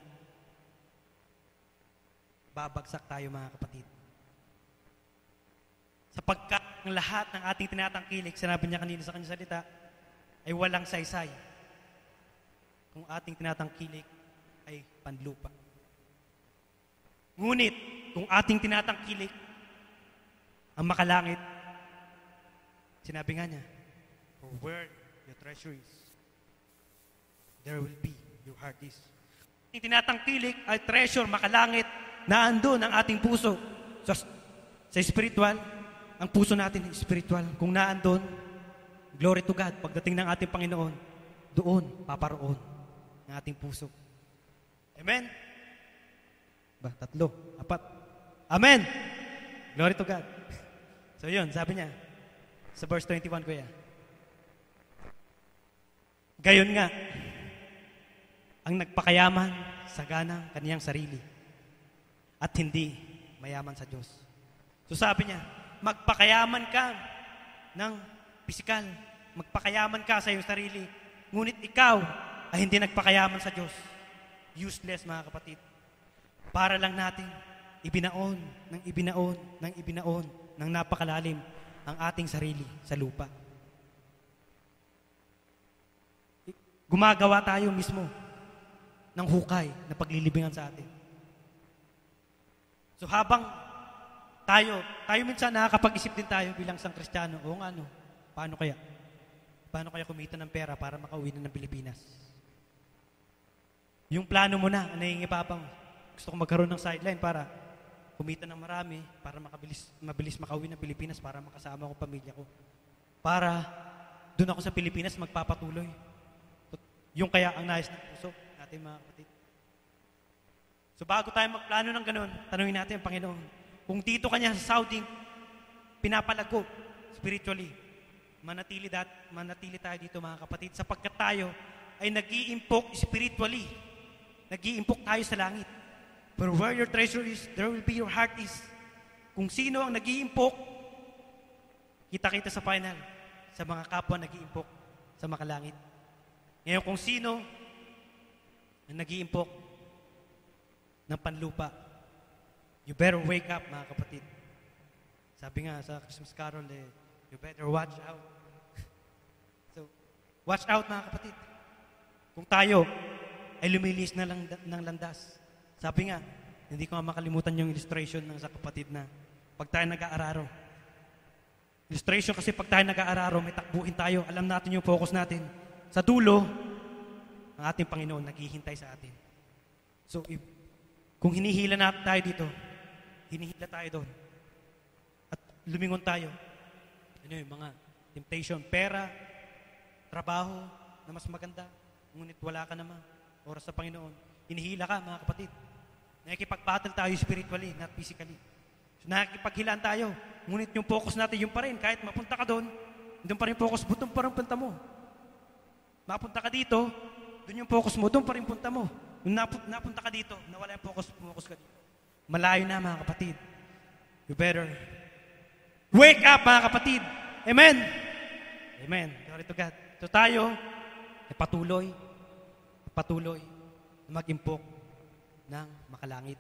babagsak tayo, mga kapatid. Sapagkat ang lahat ng ating tinatangkilik, sinabi niya kanina sa kanyang salita, ay walang saysay. Kung ating tinatangkilik ay panlupa. Ngunit, kung ating tinatangkilik ang makalangit, sinabi nga niya, for where your treasure is, there will be your heart is. Ang tinatangkilik ay treasure, makalangit, na andun ang ating puso. Sa spiritual, ang puso natin ay spiritual. Kung naandun, glory to God, pagdating ng ating Panginoon, doon, paparoon ng ating puso. Amen? 3, 4. Amen! Glory to God. So yun, sabi niya, sa verse 21 kuya. Gayon nga, ang nagpakayaman sa ganang kaniyang sarili at hindi mayaman sa Diyos. So sabi niya, magpakayaman ka ng pisikal, magpakayaman ka sa iyong sarili, ngunit ikaw ay hindi nagpakayaman sa Diyos. Useless, mga kapatid. Para lang natin ibinaon ng napakalalim ang ating sarili sa lupa. Gumagawa tayo mismo ng hukay na paglilibingan sa atin. So habang tayo minsan nakakapag-isip din tayo bilang isang Kristiyano, o nga no, paano kaya kumita ng pera para makauwi na ng Pilipinas? Yung plano mo na, nahihingipapang, gusto ko magkaroon ng sideline para kumita ng marami, para mabilis makauwi ng Pilipinas, para makasama ko pamilya ko. Para doon ako sa Pilipinas magpapatuloy. Yung kaya ang nais ng puso natin, mga kapatid. So bago tayo magplano ng ganun, tanungin natin ang Panginoon, kung dito kanya sa Saudi, pinapalago spiritually, manatili tayo dito, mga kapatid, sapagkat tayo ay nag-iimpok spiritually. Nag-iimpok tayo sa langit. But where your treasure is, there will be your heart is. Kung sino ang nag-iimpok, kita-kita sa final, sa mga kapwa nag-iimpok sa makalangit. Ngayon, kung sino ang nag-iimpok ng panlupa, you better wake up, mga kapatid. Sabi nga sa Christmas Carol, you better watch out. So, watch out, mga kapatid. Kung tayo ay lumilis na lang ng landas. Sabi nga, hindi ko nga makalimutan yung illustration ng sa kapatid na pag tayo nag-aararo. Illustration kasi pag tayo nag-aararo, may takbuhin tayo. Alam natin yung focus natin. Sa dulo, ang ating Panginoon naghihintay sa atin. So, kung hinihila na tayo dito, hinihila tayo doon. At lumingon tayo. Ano yung mga temptation, pera, trabaho na mas maganda, ngunit wala ka naman oras sa Panginoon. Hinihila ka, mga kapatid. Nakikipag-battle tayo spiritually, not physically. So, nakikipaghilaan tayo, ngunit yung focus natin yung pa rin. Kahit mapunta ka doon pa rin focus, doon pa rin punta mo. Mapunta ka dito, doon yung focus mo, doon pa rin punta mo. Nung napunta ka dito, nawala yung focus ka dito. Malayo na, mga kapatid. You better wake up, mga kapatid. Amen? Amen. Glory to God. So tayo, ay patuloy na mag-impok ng makalangit.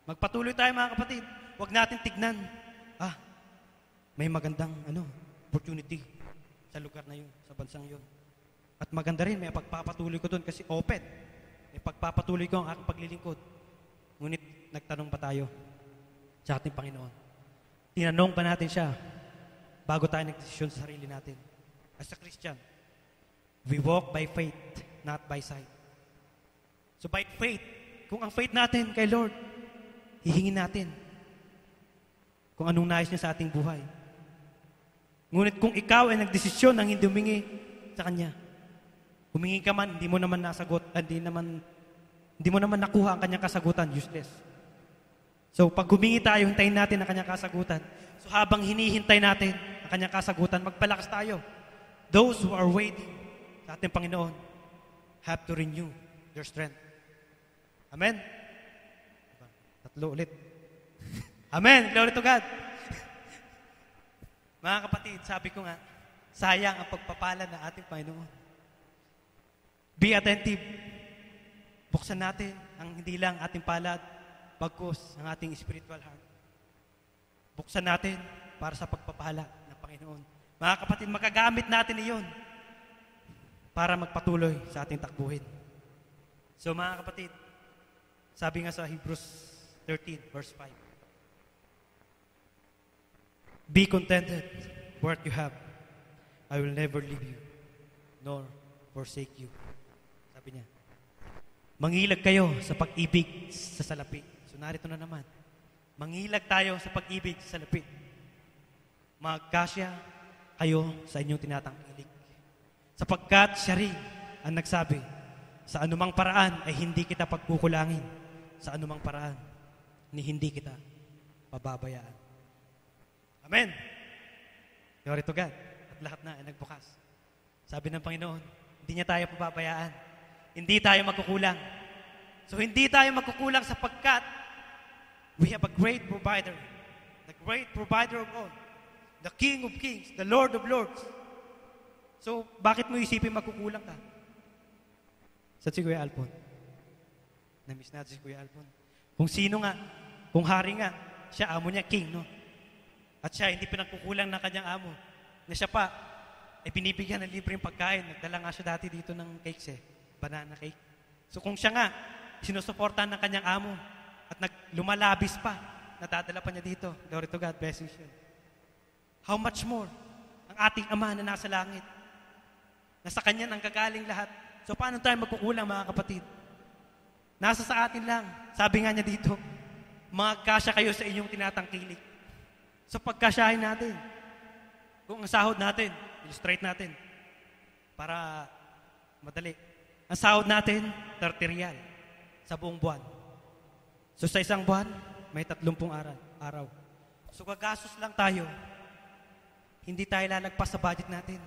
Magpatuloy tayo, mga kapatid. Huwag natin tignan. May magandang opportunity sa lugar na yun, sa bansang yun. At maganda rin, may pagpapatuloy ko doon kasi open. May pagpapatuloy ko ang aking paglilingkod. Ngunit nagtanong pa tayo sa ating Panginoon. Tinanong pa natin siya bago tayo nagdesisyon sa sarili natin. As a Christian, we walk by faith, not by sight. So by faith, kung ang faith natin kay Lord, hihingin natin kung anong nais niya sa ating buhay. Ngunit kung ikaw ay nagdesisyon ng hindi humingi sa Kanya, humingi ka man, hindi mo naman nakuha ang Kanyang kasagutan, useless. So pag humingi tayo, hintayin natin ang Kanyang kasagutan. So habang hinihintay natin ang Kanyang kasagutan, magpalakas tayo. Those who are waiting sa ating Panginoon have to renew their strength. Amen? 3 ulit. Amen. Glory to God. Mga kapatid, sabi ko nga, sayang ang pagpapala ng ating Panginoon. Be attentive. Buksan natin ang hindi lang ating palad, bagkus ang ating spiritual heart. Buksan natin para sa pagpapala ng Panginoon. Mga kapatid, magagamit natin iyon para magpatuloy sa ating takbuhin. So mga kapatid, sabi nga sa Hebrews 13, verse 5, be contented what you have. I will never leave you, nor forsake you. Sabi niya, mangilag kayo sa pag-ibig sa salapi. So narito na naman, mangilag tayo sa pag-ibig sa salapi. Magkasya kayo sa inyong tinatangkilik. Sapagkat siya rin ang nagsabi, sa anumang paraan ay hindi kita pagkukulangin. Sa anumang paraan ni hindi kita pababayaan. Amen. Glory to God. At lahat na ay nagbukas. Sabi ng Panginoon, hindi niya tayo pababayaan. Hindi tayo magkukulang. So hindi tayo magkukulang sapagkat we have a great provider. The great provider of all. The King of Kings, the Lord of Lords. So, bakit mo isipin magkukulang ka? Sa si Kuya Alpon. Na-miss natin si Kuya Alpon. Kung sino nga, kung hari nga, siya amo niya, king, no? At siya hindi pinagkukulang ng kanyang amo. Na siya pa, ay binibigyan ng libreng pagkain. Nagdala nga siya dati dito ng cakes banana cake. So kung siya nga, sinusuportahan ng kanyang amo at lumalabis pa, natadala pa niya dito. Glory to God, blessings yun. How much more ang ating Ama na nasa langit? Nasa Kanya nang gagaling lahat. So paano tayo magkukulang, mga kapatid? Nasa sa atin lang. Sabi nga niya dito, magkasya kayo sa inyong tinatangkilik. So pagkasyahin natin. Kung ang sahod natin, illustrate natin para madali. Ang sahod natin, 30 real sa buong buwan. So sa isang buwan, may 30 araw. So gagastos lang tayo. Hindi tayo lalagpas sa budget natin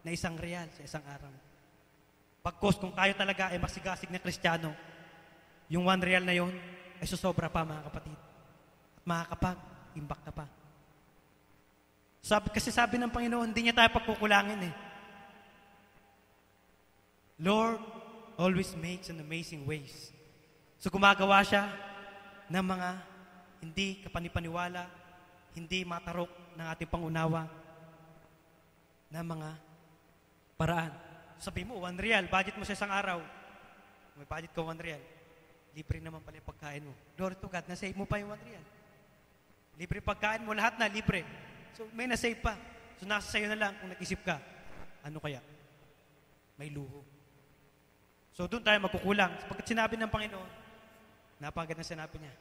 na 1 real sa isang araw. Pagkos kung tayo talaga ay masigasig na Kristiyano, yung 1 real na yon ay susobra pa, mga kapatid. At makakapag-imbak na pa. Kasi sabi ng Panginoon, hindi niya tayo pagkukulangin . Lord always makes an amazing ways. So gumagawa siya ng mga hindi kapanipaniwala, hindi matarok ng ating pangunawa na mga paraan. Sabi mo, 1 real, budget mo sa isang araw. May budget ka 1 real. Libre naman pala yung pagkain mo. Glory to God, nasave mo pa yung 1 real. Libre pagkain mo, lahat na libre. So may nasave pa. So nasa sayo na lang kung nag-isip ka, ano kaya? May luho. So doon tayo magkukulang. Pagkat sinabi ng Panginoon, napakaganda sinabi niya,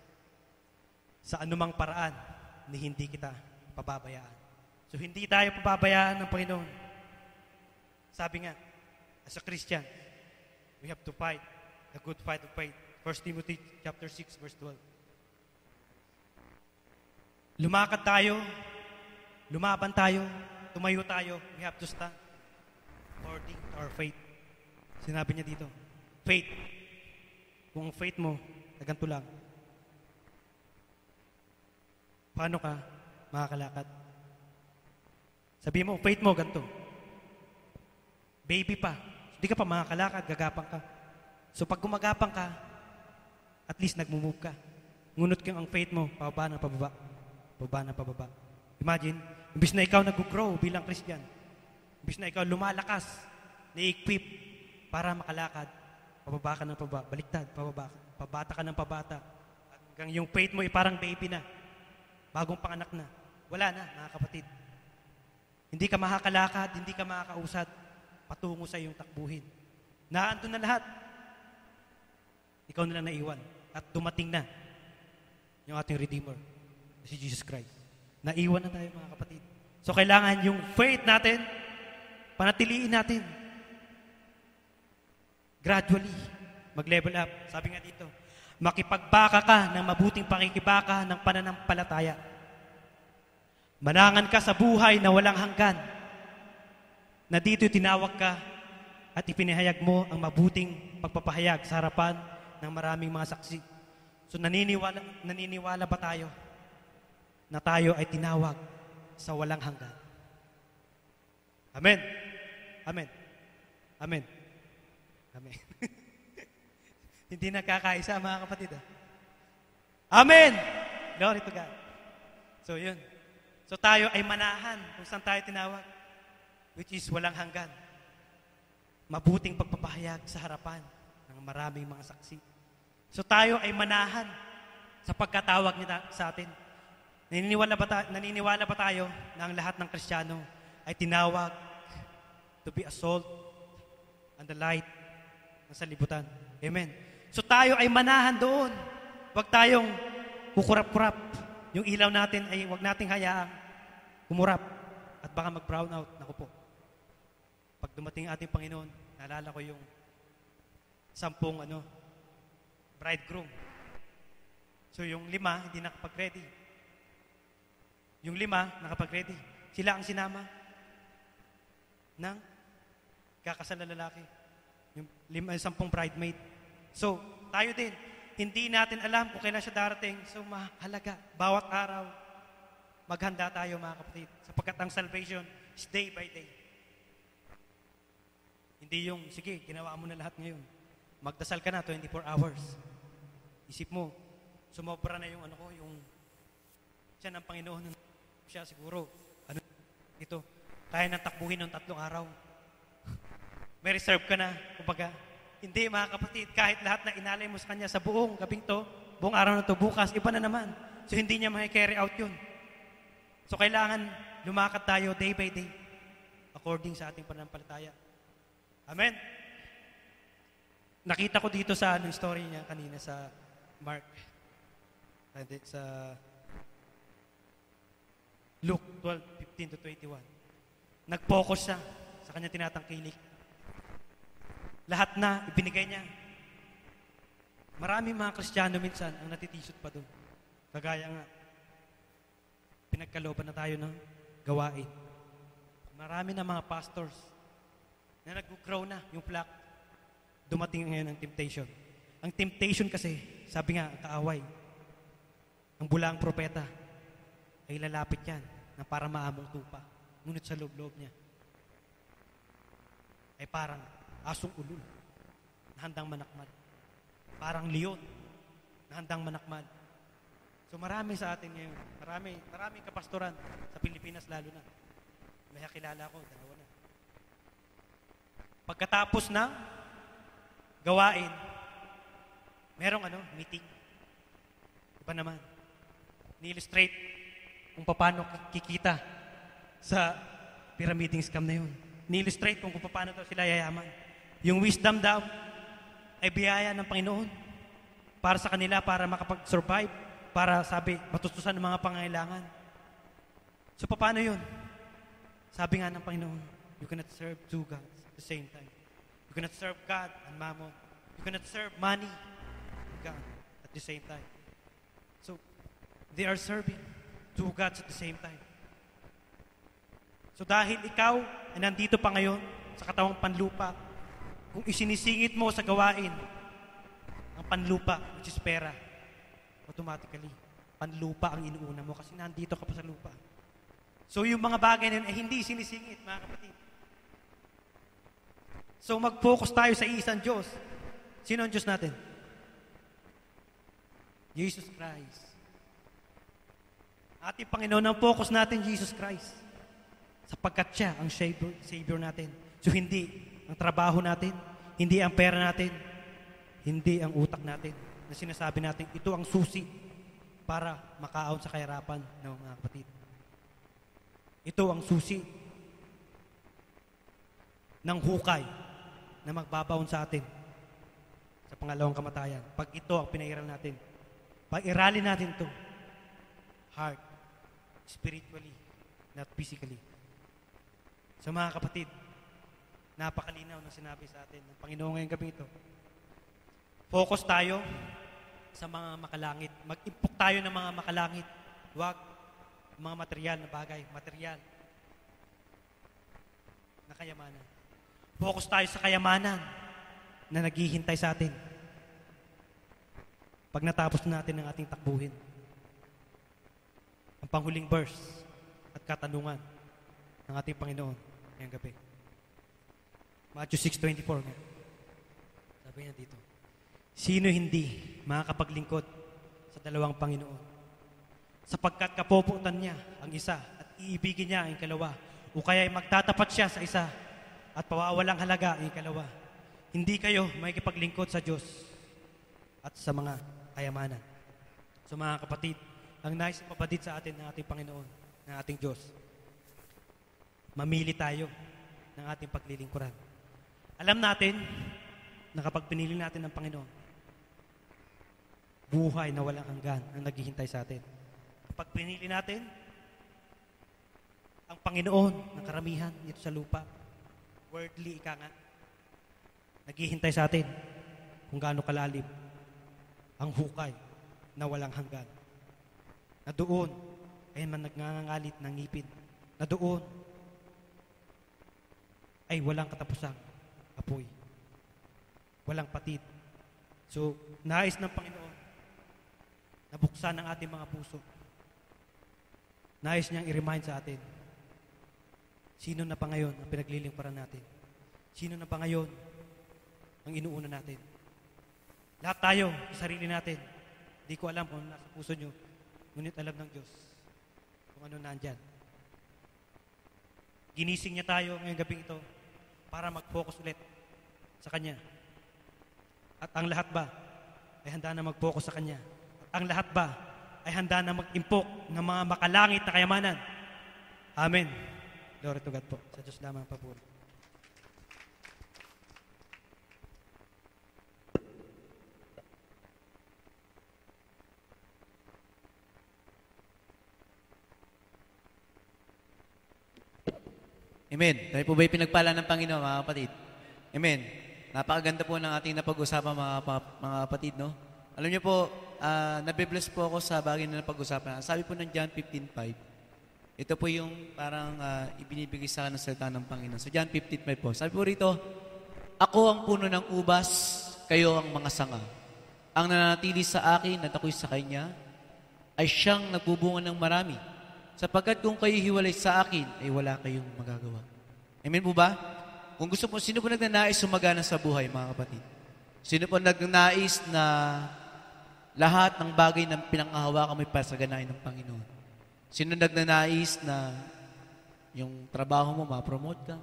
sa anumang paraan ni hindi kita pababayaan. So hindi tayo pababayaan ng Panginoon. Sabi nga, as a Christian, We have to fight the good fight of faith. 1 Timothy chapter 6, verse 12. Lumakad tayo, lumaban tayo, tumayo tayo. We have to stand according to our faith. Sinabi niya dito, faith. Kung faith mo, na ganito lang, paano ka makakalakad? Sabihin mo, faith mo, ganito. Baby pa. Hindi ka pa makakalakad, gagapang ka. So pag gumagapang ka, at least nagmumove ka. Ngunit kung ang faith mo, pababa ng pababa. Pababa ng pababa. Imagine, imbis na ikaw nag-grow bilang Christian, imbis na ikaw lumalakas, na-equip para makalakad, pababa ka ng pababa, baliktad, pababa ka, pabata ka ng pabata. Hanggang yung faith mo ay parang baby na, bagong panganak na. Wala na, mga kapatid. Hindi ka makakalakad, hindi ka makakausad, patungo sa iyong takbuhin. Naandun na lahat. Ikaw na lang naiwan. At dumating na yung ating Redeemer, si Jesus Christ. Naiwan na tayo, mga kapatid. So kailangan yung faith natin, panatiliin natin. Gradually, mag-level up. Sabi nga dito, makipagbaka ka ng mabuting pakikibaka ng pananampalataya. Manangan ka sa buhay na walang hanggan, na dito tinawag ka at ipinahayag mo ang mabuting pagpapahayag sa harapan ng maraming mga saksi. So naniniwala ba tayo na tayo ay tinawag sa walang hanggan? Amen. Amen. Amen. Amen. Hindi nagkakaisa, mga kapatid. Amen! Glory to God. So, yun. So, tayo ay manahan kung saan tayo tinawag, which is walang hanggan. Mabuting pagpapahayag sa harapan ng maraming mga saksi. So, tayo ay manahan sa pagkatawag niya sa atin. Naniniwala ba tayo na ang lahat ng Kristiyano ay tinawag to be a salt and the light ng sanlibutan? Amen. So tayo ay manahan doon. Huwag tayong kukurap-kurap. Yung ilaw natin ay huwag nating hayaang kumurap at baka mag-brown out. Naku po. Pag dumating ating Panginoon, naalala ko yung 10 bridegroom. So yung 5 hindi nakapag-ready. Yung 5 nakapag-ready. Sila ang sinama ng kakasal na lalaki. Yung 10 bridesmaid. So, tayo din, hindi natin alam kung kailan siya darating. So, mahalaga. Bawat araw, maghanda tayo, mga kapatid. Sapagkat ang salvation is day by day. Hindi yung, sige, ginawa mo na lahat ngayon. Magdasal ka na 24 hours. Isip mo, sumobra na yung yung siya ng Panginoon. Siya siguro, ito, kaya nang takbuhin ng 3 araw. May reserve ka na, kumbaga. Hindi, mga kapatid, kahit lahat na inalay mo sa Kanya sa buong gabing to, buong araw na to, bukas, iba na naman. So, hindi niya ma-carry out yun. So, kailangan lumakad tayo day by day according sa ating pananampalataya. Amen? Nakita ko dito sa story niya kanina sa Mark. Sa Luke 12:15-21. Nag-focus siya sa kanya tinatangkilik. Lahat na ibinigay niya. Maraming mga Kristiyano minsan ang natitisod pa doon. Kagaya nga, pinagkalooban na tayo ng gawain. Marami na mga pastors na nag-grow na yung flock. Dumating ngayon ang temptation. Ang temptation kasi, sabi nga, kaaway. Ang bulaang propeta ay lalapit yan na para maamong tupa. Ngunit sa loob-loob niya ay parang asong ulul na handang manakmal. Parang leon na handang manakmal. So marami sa atin ngayon, maraming kapastoran sa Pilipinas lalo na. May kakilala ko, 2 na. Pagkatapos ng gawain, merong meeting. Iba naman. Ni-illustrate kung paano kikita sa pyramiding scam na yun. Ni-illustrate kung paano sila yayaman. Yung wisdom daw ay biyaya ng Panginoon para sa kanila, para makapag-survive, para matustusan ng mga pangangailangan. So, paano yun? Sabi nga ng Panginoon, you cannot serve 2 gods at the same time. You cannot serve God and mammon. You cannot serve money and God at the same time. So, they are serving two gods at the same time. So dahil ikaw ay nandito pa ngayon sa katawang panlupa, kung isinisingit mo sa gawain ang panlupa, which is pera, automatically, panlupa ang inuuna mo kasi nandito ka pa sa lupa. So yung mga bagay na yun ay hindi sinisingit, mga kapatid. So mag-focus tayo sa isang Diyos. Sino ang Diyos natin? Jesus Christ. Ating Panginoon, ang focus natin, Jesus Christ. Sapagkat siya ang Savior natin. So hindi ang trabaho natin, hindi ang pera natin, hindi ang utak natin na sinasabi natin, ito ang susi para makaahon sa kahirapan ng mga kapatid. Ito ang susi ng hukay na magbabaon sa atin sa pangalawang kamatayan. Pag ito ang pinairal natin, pag irali natin ito, heart, spiritually, not physically. So mga kapatid, napakalinaw ng sinabi sa atin ng Panginoon ngayong gabi ito. Focus tayo sa mga makalangit. Mag-impok tayo ng mga makalangit. Huwag mga material na bagay, material na kayamanan. Focus tayo sa kayamanan na naghihintay sa atin pag natapos natin ang ating takbuhin. Ang panghuling verse at katanungan ng ating Panginoon ngayong gabi. Matthew 6:24. Sabi niya dito, sino hindi makakapaglingkod sa dalawang Panginoon? Sapagkat kapoputan niya ang isa at iibigin niya ang ikalawa, o kaya magtatapat siya sa isa at pawawalang halaga ang ikalawa. Hindi kayo makikipaglingkod sa Diyos at sa mga kayamanan. So mga kapatid, ang nais ipabatid sa atin ng ating Panginoon, ng ating Diyos, mamili tayo ng ating paglilingkuran. Alam natin na kapag pinili natin ng Panginoon, buhay na walang hanggan ang naghihintay sa atin. Kapag pinili natin ang Panginoon ng karamihan dito sa lupa, worldly ika nga, naghihintay sa atin kung gaano kalalim ang hukay na walang hanggan. Na doon ay man nagngangalit ng ngipin. Na doon ay walang katapusang apoy. Walang patid. So, nais ng Panginoon na buksan ang ating mga puso. Nais niyang i-remind sa atin, sino na pa ngayon ang pinaglilingkuran natin? Sino na pa ngayon ang inuuna natin? Lahat tayo, sa sarili natin. Hindi ko alam kung nasa puso nyo, ngunit alam ng Diyos kung ano nandyan. Ginising niya tayo ngayong gabing ito para mag-focus ulit sa Kanya. At ang lahat ba ay handa na mag-focus sa Kanya? At ang lahat ba ay handa na mag-impok ng mga makalangit na kayamanan? Amen. Glory to God po. Sa Diyos lamang papuri. Amen. Tayo po ba'y pinagpala ng Panginoon, mga kapatid? Amen. Napakaganda po ng ating napag-usapan, mga kapatid, no? Alam niyo po, nabibless po ako sa bagay na napag-usapan. Sabi po ng John 15:5, ito po yung parang ibinibigay sa akin ng salita ng Panginoon. So John 15:5 po. Sabi po rito, ako ang puno ng ubas, kayo ang mga sanga. Ang nananatili sa akin at ako'y sa Kanya, ay siyang nagbubunga ng marami. Sapagkat kung kayo hiwalay sa akin, ay wala kayong magagawa. Amen po ba? Kung gusto po, sino po nagnanais sumagana sa buhay, mga kapatid? Sino po nagnanais na lahat ng bagay na pinanghahawakan mo ay pasaganain ng Panginoon? Sino nagnanais na yung trabaho mo ma-promote ka?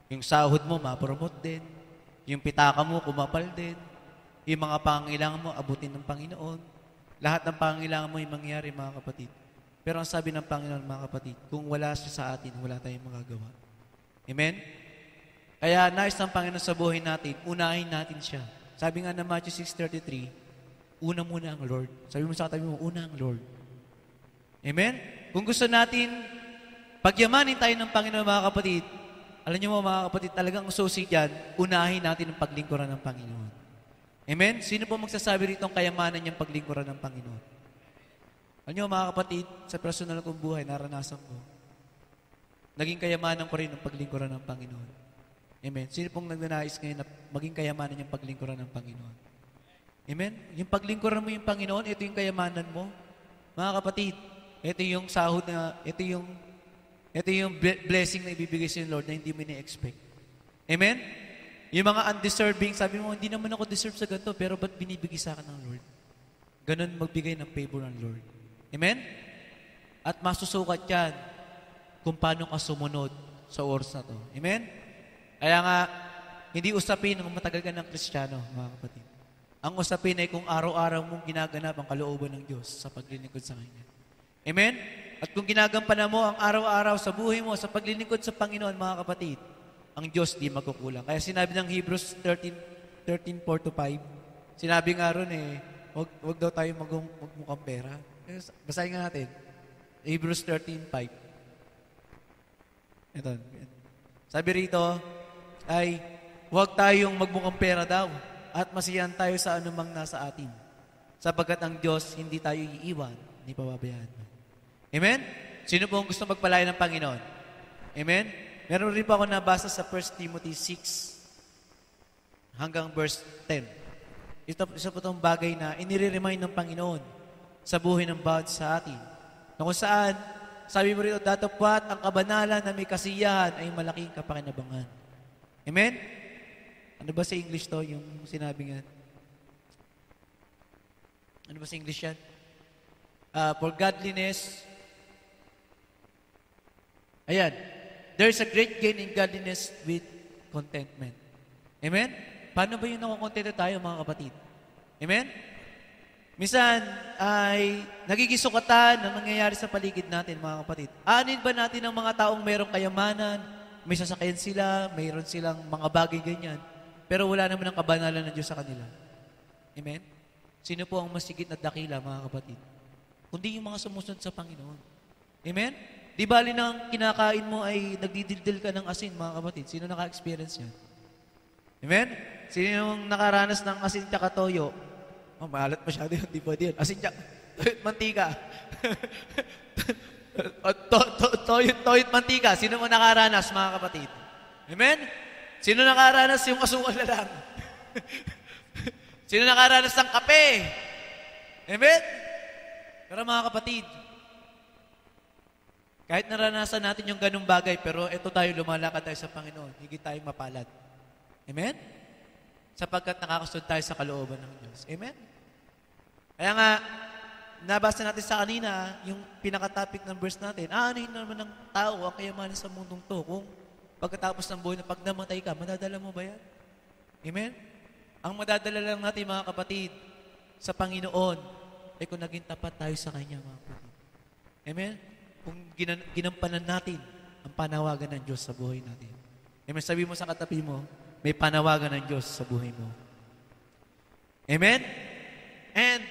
Yung sahod mo ma-promote din? Yung pitaka mo kumapal din? Yung mga pangangailangan mo abutin ng Panginoon? Lahat ng pangangailangan mo ay mangyari, mga kapatid. Pero ang sabi ng Panginoon, mga kapatid, kung wala siya sa atin, wala tayong magagawa. Amen? Kaya nais ng Panginoon sa buhay natin, unahin natin siya. Sabi nga ng Matthew 6:33, una muna ang Lord. Sabi mo sa katabi mo, una ang Lord. Amen? Kung gusto natin, pagyamanin tayo ng Panginoon, mga kapatid, Alam niyo mo mga kapatid, talagang susi dyan, unahin natin ang paglingkuran ng Panginoon. Amen? Sino po magsasabi rito ang kayamanan niyang paglingkuran ng Panginoon? Alam niyo mga kapatid, sa personal kong buhay, naranasan ko. Naging kayamanan ko rin ang paglingkuran ng Panginoon. Amen? Sino pong nagnanais ngayon na maging kayamanan niyang paglingkuran ng Panginoon? Amen? Yung paglingkuran mo yung Panginoon, ito yung kayamanan mo. Mga kapatid, ito yung sahod na, ito yung blessing na ibibigay sa Lord na hindi mo ni-expect. Amen? Yung mga undeserving, sabi mo, hindi naman ako deserve sa ganito, pero ba't binibigay sa akin ng Lord? Ganon magbigay ng favor ng Lord. Amen? At masusukat yan kung paano ka sumunod sa oras na to. Amen? Kaya nga, hindi usapin kung matagal ka ng Kristiyano, mga kapatid. Ang usapin ay kung araw-araw mong ginaganap ang kalooban ng Diyos sa paglilingkod sa Kanya. Amen? At kung ginagampanan mo ang araw-araw sa buhay mo, sa paglilingkod sa Panginoon, mga kapatid, ang Diyos di magkukulang. Kaya sinabi ng Hebrews 13:4-5, sinabi nga ron wag daw tayo magmukhang pera. Basahin nga natin. Hebrews 13:5. Ito. Sabi rito, ay huwag tayong magmukhang pera daw at masiyahan tayo sa anumang nasa atin. Sapagkat ang Diyos, hindi tayo iiwan, hindi pababayaan. Amen? Sino po ang gusto magpalaya ng Panginoon? Amen? Meron rin pa ako nabasa sa 1 Timothy 6 hanggang verse 10. Isa po itong bagay na inire-remind ng Panginoon sa buhay ng bawat sa atin. Na kung saan, sabi mo rito, datapwat ang kabanalan na may kasiyahan ay malaking kapakinabangan. Amen? Ano ba sa English to, yung sinabi nga? Ano ba sa English yan? For godliness, ayan, there's a great gain in godliness with contentment. Amen? Paano ba yung nakukontento tayo, mga kapatid? Amen? Minsan ay nagigisukatan ng nangyayari sa paligid natin, mga kapatid. Aanin ba natin ang mga taong mayroong kayamanan, may sasakyan sila, mayroon silang mga bagay ganyan, pero wala naman ang kabanalan ng Diyos sa kanila? Amen? Sino po ang masigit na dakila, mga kapatid? Kundi yung mga sumusunod sa Panginoon. Amen? Di bali nang kinakain mo ay nagdidildil ka ng asin, mga kapatid. Sino naka-experience yan? Amen? Sino yung nakaranas ng asin tsaka toyo? Oh, maalat masyado yun. Di ba din? Asin tsaka toyo at mantika. Toyo at mantika. Sino mo nakaranas, mga kapatid? Amen? Sino nakaranas yung asukal na lang? Sino nakaranas ng kape? Amen? Pero mga kapatid, kahit naranasan natin yung ganung bagay, pero ito tayo, lumalakad tayo sa Panginoon, higit tayong mapalad. Amen? Sapagkat nakakasunod tayo sa kalooban ng Diyos. Amen? Kaya nga, nabasa natin sa kanina, yung pinaka-topic ng verse natin, ano yun naman ng tao ang kayamanan sa mundong to? Kung pagkatapos ng buhay na pag namatay ka, madadala mo ba yan? Amen? Ang madadala lang natin, mga kapatid, sa Panginoon, ay kung naging tapat tayo sa Kanya, mga kapatid. Amen? Kung ginampanan natin ang panawagan ng Diyos sa buhay natin. Amen? Sabi mo sa katabi mo, may panawagan ng Diyos sa buhay mo. Amen? And,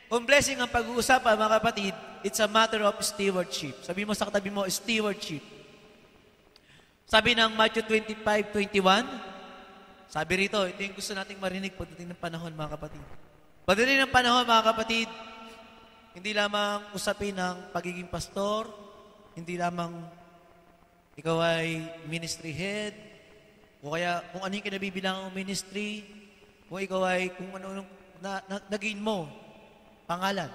kung blessing ang pag-uusapan, mga kapatid, it's a matter of stewardship. Sabi mo sa katabi mo, stewardship. Sabi ng Matthew 25:21, sabi rito, ito yung gusto nating marinig pagdating ng panahon, mga kapatid. Pagdating ng panahon, mga kapatid, hindi lamang usapin ng pagiging pastor, hindi lamang ikaw ay ministry head, o kaya kung ano yung kinabibilangan ng ministry, kung ikaw ay kung ano naging mo, pangalan.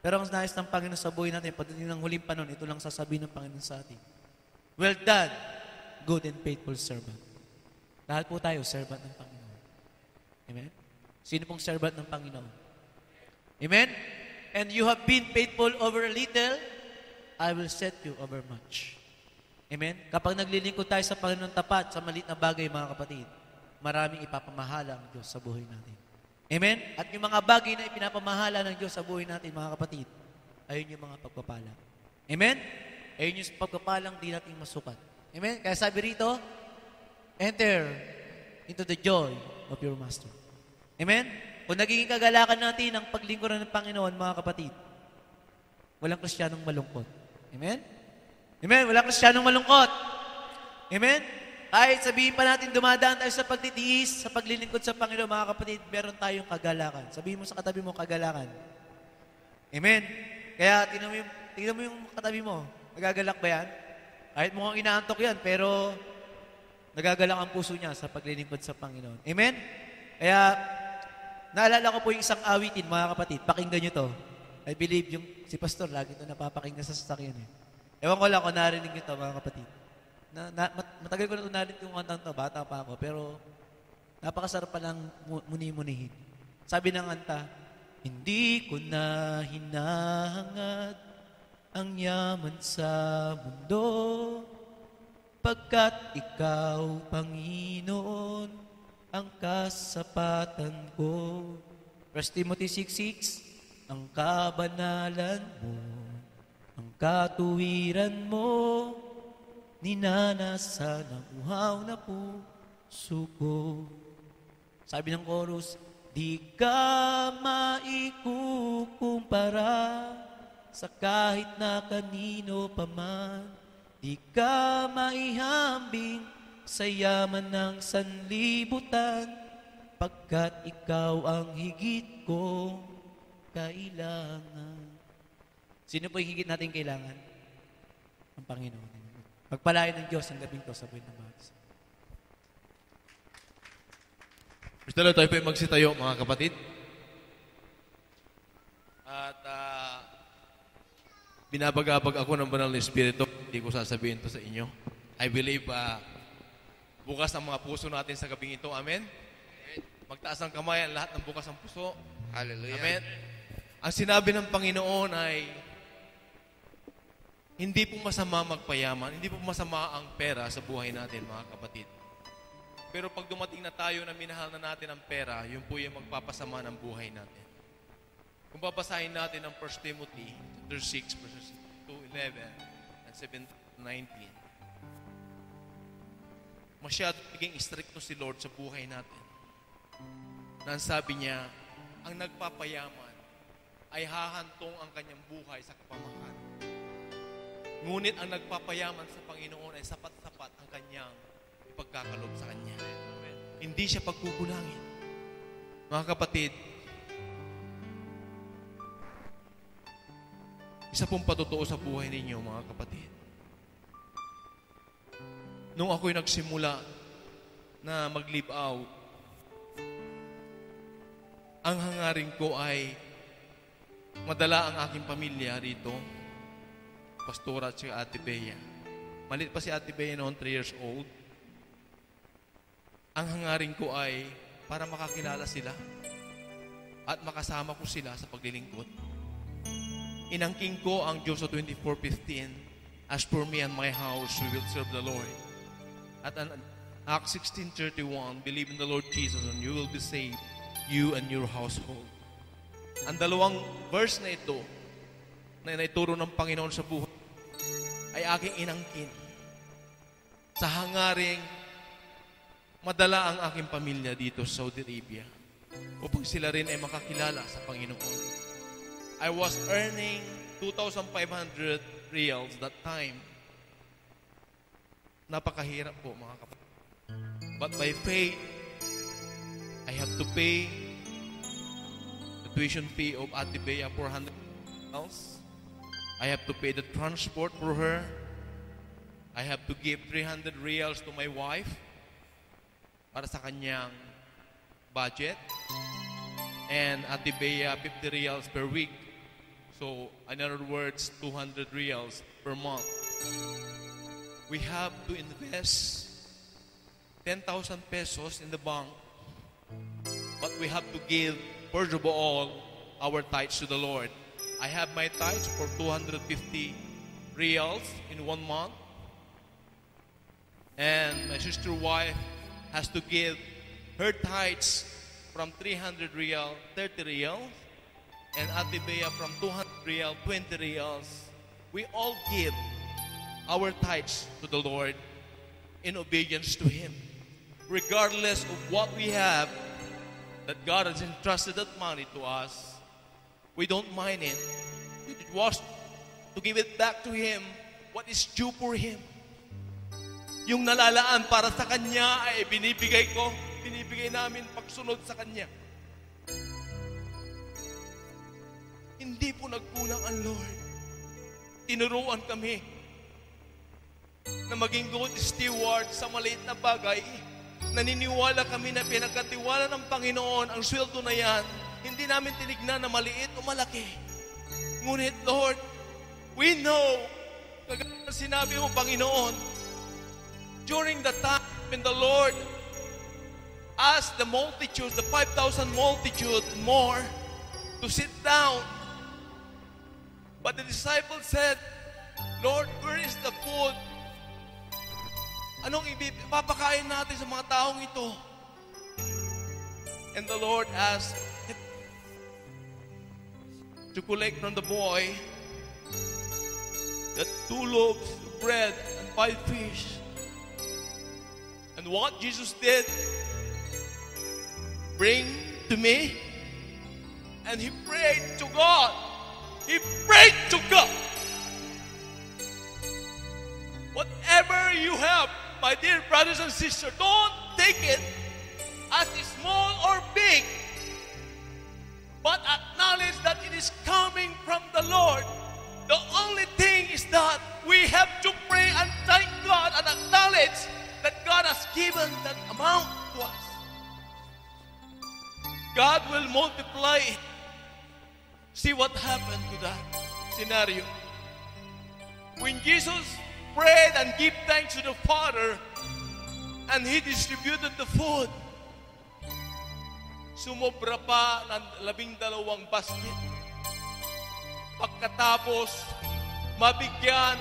Pero ang nais ng Panginoon sa buhay natin, pagdating ng huling panahon, ito lang sasabihin ng Panginoon sa atin. Well done, good and faithful servant. Lahat po tayo, servant ng Panginoon. Amen? Sino pong servant ng Panginoon? Amen? And you have been faithful over a little, I will set you over much. Amen? Kapag naglilingkod tayo sa Panginoon tapat, sa maliit na bagay, mga kapatid, maraming ipapamahala ang Diyos sa buhay natin. Amen? At yung mga bagay na ipinapamahala ng Diyos sa buhay natin, mga kapatid, ayun yung mga pagpapala. Amen? Ayun yung pagpapalang di natin masukat. Amen? Kaya sabi rito, enter into the joy of your master. Amen? Kung nagiging kagalakan natin ang paglingkuran ng Panginoon, mga kapatid, walang Kristiyanong malungkot. Amen? Amen? Walang Kristiyanong malungkot. Amen? Kahit sabihin pa natin dumadaan tayo sa pagtitiis, sa paglilingkod sa Panginoon, mga kapatid, meron tayong kagalakan. Sabihin mo sa katabi mo, kagalakan. Amen? Kaya tingnan mo yung katabi mo. Nagagalak ba yan? Kahit mukhang inaantok yan, pero nagagalak ang puso niya sa paglilingkod sa Panginoon. Amen? Kaya, naalala ko po yung isang awitin, mga kapatid. Pakinggan nyo to. I believe si pastor, lagi ito napapakinggan sa sasakyan. Ewan ko lang kung narinig nyo to, mga kapatid. Matagal ko na ito narinig yung kantang to, bata pa ako, pero napakasarap pa lang muni-munihin. Sabi ng kanta, hindi ko na hinahangad ang yaman sa mundo, pagkat ikaw, Panginoon, ang kasapatan ko. 1 Timothy 6:6, ang kabanalan mo, ang katuwiran mo, ninanasa ng uhaw na puso ko. Sabi ng chorus, di ka maikukumpara sa kahit na kanino pa man. Di ka maihambing sa yaman ng sanlibutan, pagkat ikaw ang higit kong kailangan. Sino po yung higit natin kailangan? Ang Panginoon. Pagpalain ng Diyos ang gabing to sa buhay ng bawat isa. Gusto lang tayo po yung magsitayo, mga kapatid. At binabagabag ako ng banal na Espiritu. Hindi ko sasabihin to sa inyo. I believe bukas ang mga puso natin sa gabing ito. Amen? Magtaas ang kamay ang lahat ng bukas ang puso. Hallelujah. Amen? Ang sinabi ng Panginoon ay hindi po masama magpayaman, hindi po masama ang pera sa buhay natin, mga kapatid. Pero pag dumating na tayo na minahal na natin ang pera, yun po yung magpapasama ng buhay natin. Kung babasahin natin ang 1 Timothy chapter 6, verses 2:11 and 7:19, masyado naging stricto si Lord sa buhay natin. Nang sabi niya, ang nagpapayaman ay hahantong ang kanyang buhay sa kapamakan. Ngunit ang nagpapayaman sa Panginoon ay sapat-sapat ang kanyang ipagkakalob sa kanya. Hindi siya pagkukulangin. Mga kapatid, isa pong patotoo sa buhay ninyo, mga kapatid. Nung ako'y nagsimula na mag-live out, ang hangarin ko ay madala ang aking pamilya rito, Pastora at si Ate Bea. Malit pa si Ate Bea noon, 3 years old. Ang hangarin ko ay para makakilala sila at makasama ko sila sa paglilingkod. Inangking ko ang Diyos sa 24:15, as for me and my house, we will serve the Lord. At an Acts 16:31, believe in the Lord Jesus and you will be saved, you and your household. Ang dalawang verse na ito, na naituro ng Panginoon sa buhay, ay aking inangkin sa hangaring madala ang aking pamilya dito sa Saudi Arabia upang sila rin ay makakilala sa Panginoon. I was earning 2,500 reals that time. Napakahirap po, mga kapatid. But by faith, I have to pay the tuition fee of Ate Bea, 400 reals. I have to pay the transport for her. I have to give 300 reals to my wife para sa kanyang budget. And Ate Bea, 50 reals per week. So, in other words, 200 reals per month. We have to invest 10,000 pesos in the bank. But we have to give, first of all, our tithes to the Lord. I have my tithes for 250 reals in 1 month. And my sister wife has to give her tithes from 300 real, 30 real. And Ate Bea from 200 real, 20 reals. We all give our tithes to the Lord in obedience to Him. Regardless of what we have, that God has entrusted that money to us, we don't mind it. It was to give it back to Him what is due for Him. yung nalalaan para sa Kanya ay binibigay namin pagsunod sa Kanya. Hindi po nagkulang ang Lord. Tinuruan kami na maging good steward sa maliit na bagay. Naniniwala kami na pinagkatiwala ng Panginoon ang sweldo na yan. Hindi namin tinignan na maliit o malaki. Ngunit, Lord, we know, kagaya na sinabi mo, Panginoon, during the time when the Lord asked the multitude, the 5,000 multitude more, to sit down, but the disciples said, Lord, where is the food? Anong ipapakain natin sa mga taong ito? And the Lord asked to collect from the boy the 2 loaves of bread and 5 fish. And what Jesus did, bring to me, and he prayed to God. He prayed to God. Whatever you have, my dear brothers and sisters, don't take it as small or big, but acknowledge that it is coming from the Lord. The only thing is that we have to pray and thank God and acknowledge that God has given that amount to us. God will multiply it. See what happened to that scenario. When Jesus prayed and gave thanks to the Father and He distributed the food, sumobra pa ng 12 basket. Pagkatapos, mabigyan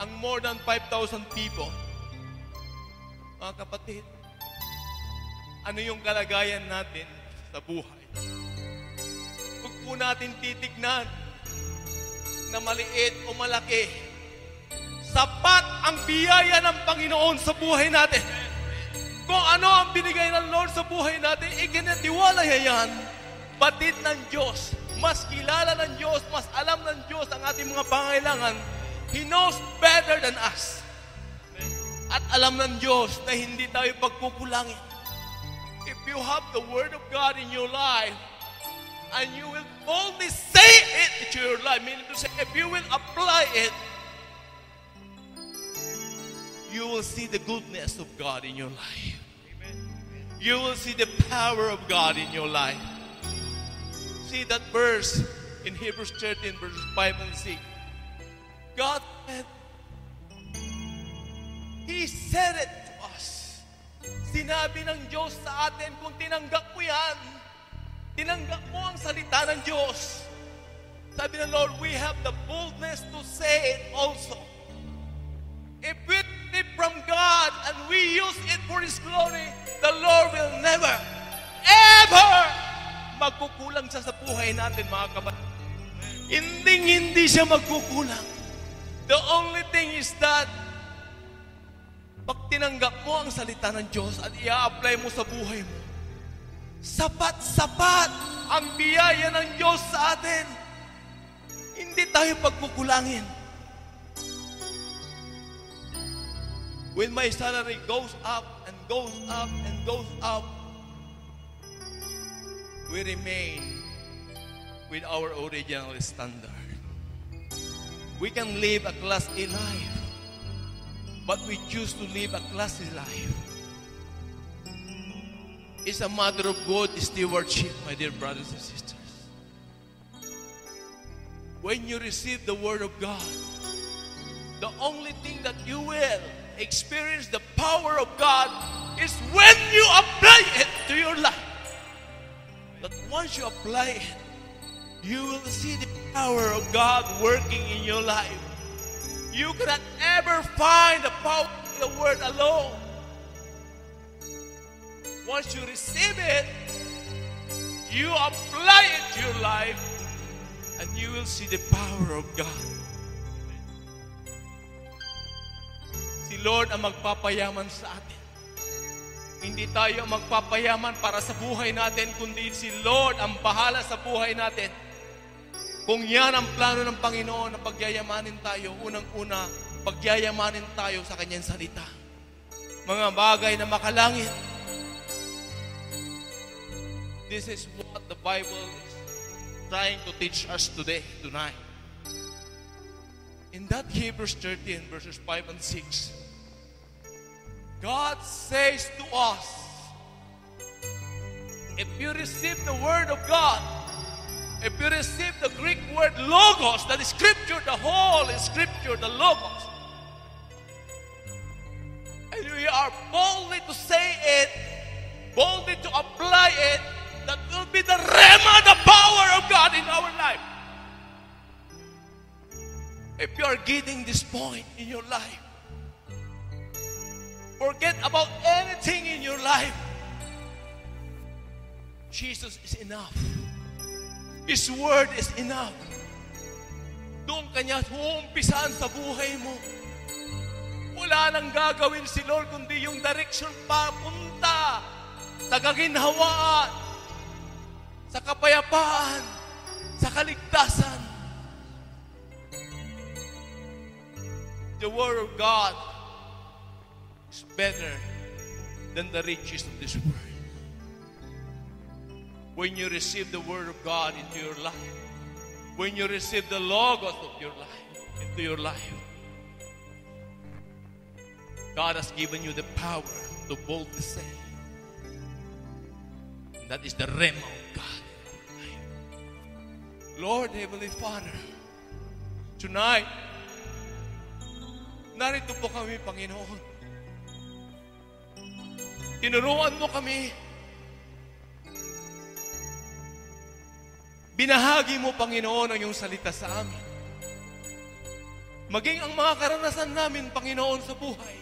ang more than 5,000 people. Mga kapatid, ano yung kalagayan natin sa buhay? Huwag po natin titignan na maliit o malaki. Sapat ang biyaya ng Panginoon sa buhay natin. Kung ano ang binigay ng Lord sa buhay natin, ikinatiwala yan, batid ng Diyos. Mas kilala ng Diyos, mas alam ng Diyos ang ating mga pangailangan. He knows better than us. At alam ng Diyos na hindi tayo pagkukulangin. If you have the Word of God in your life, and you will boldly say it to your life, meaning to say, if you will apply it, you will see the goodness of God in your life. Amen. You will see the power of God in your life. See that verse in Hebrews 13, verses 5 and 6. God said, He said it to us. Sinabi ng Diyos sa atin, kung tinanggap mo yan, tinanggap mo ang salita ng Diyos. Sabi ng Lord, we have the boldness to say it also. If we receive from God and we use it for His glory, the Lord will never, ever magkukulang siya sa buhay natin, mga kapatid. Hindi siya magkukulang. The only thing is that pag tinanggap mo ang salita ng Diyos at i-apply mo sa buhay mo, sapat-sapat ang biyaya ng Diyos sa atin. Hindi tayo pagkukulangin. When my salary goes up and goes up and goes up, we remain with our original standard. We can live a Class A life, but we choose to live a Class A life. It's a matter of good stewardship, my dear brothers and sisters. When you receive the Word of God, the only thing that you will experience the power of God is when you apply it to your life. But once you apply it, you will see the power of God working in your life. You cannot ever find the power of the Word alone. Once you receive it, you apply it to your life, and you will see the power of God. Si Lord ang magpapayaman sa atin. Hindi tayo ang magpapayaman para sa buhay natin, kundi si Lord ang bahala sa buhay natin. Kung yan ang plano ng Panginoon na pagyayamanin tayo, unang-una, pagyayamanin tayo sa Kanyang salita. mga bagay na makalangit. This is what the Bible is trying to teach us today, tonight. In that Hebrews 13, verses 5 and 6, God says to us, if you receive the Word of God, if you receive the Greek word logos, that is Scripture, the whole is Scripture, the logos, and we are boldly to say it, boldly to apply it, that will be the rhema, the power of God in our life. If you are getting this point in your life, forget about anything in your life. Jesus is enough. His Word is enough. Doon kanya uumpisan sa buhay mo. Wala nang gagawin si Lord kundi yung direction papunta sa kaginhawaan, sa kapayapaan, sa kaligtasan. The Word of God is better than the riches of this world. When you receive the Word of God into your life, when you receive the Logos of your life into your life, God has given you the power to boldly say, that is the rhema of God. Lord, Heavenly Father, tonight, narito po kami, Panginoon. Tinuruan mo kami. Binahagi mo, Panginoon, ang iyong salita sa amin. Maging ang mga karanasan namin, Panginoon, sa buhay.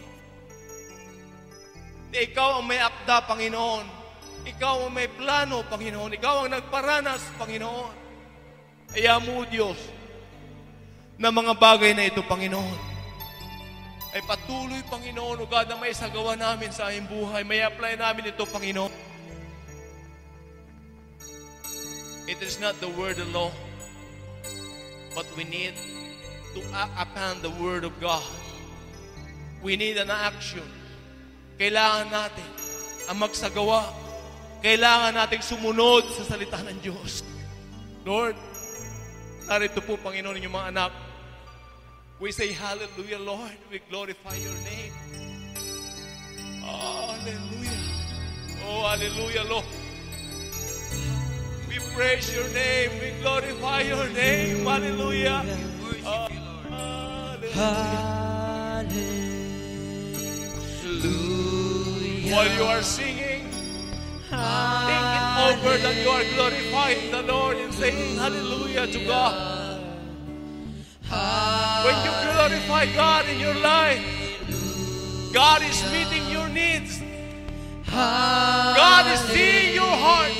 Na ikaw ang may akda, Panginoon. Ikaw ang may plano, Panginoon. Ikaw ang nagparanas, Panginoon. Kaya mo, Diyos, na mga bagay na ito, Panginoon, ay patuloy, Panginoon, o God, na may sagawa namin sa aming buhay. May apply namin ito, Panginoon. It is not the Word alone, but we need to act upon the Word of God. We need an action. Kailangan natin ang magsagawa. Kailangan natin sumunod sa salita ng Diyos. Lord, narito po, Panginoon, inyong mga anak. We say, hallelujah, Lord. We glorify your name. Hallelujah. Oh, hallelujah, Lord. We praise your name. We glorify your name. Hallelujah. Hallelujah. While you are singing, think it over that you are glorifying the Lord and saying hallelujah to God. When you glorify God in your life, God is meeting your needs. God is seeing your heart.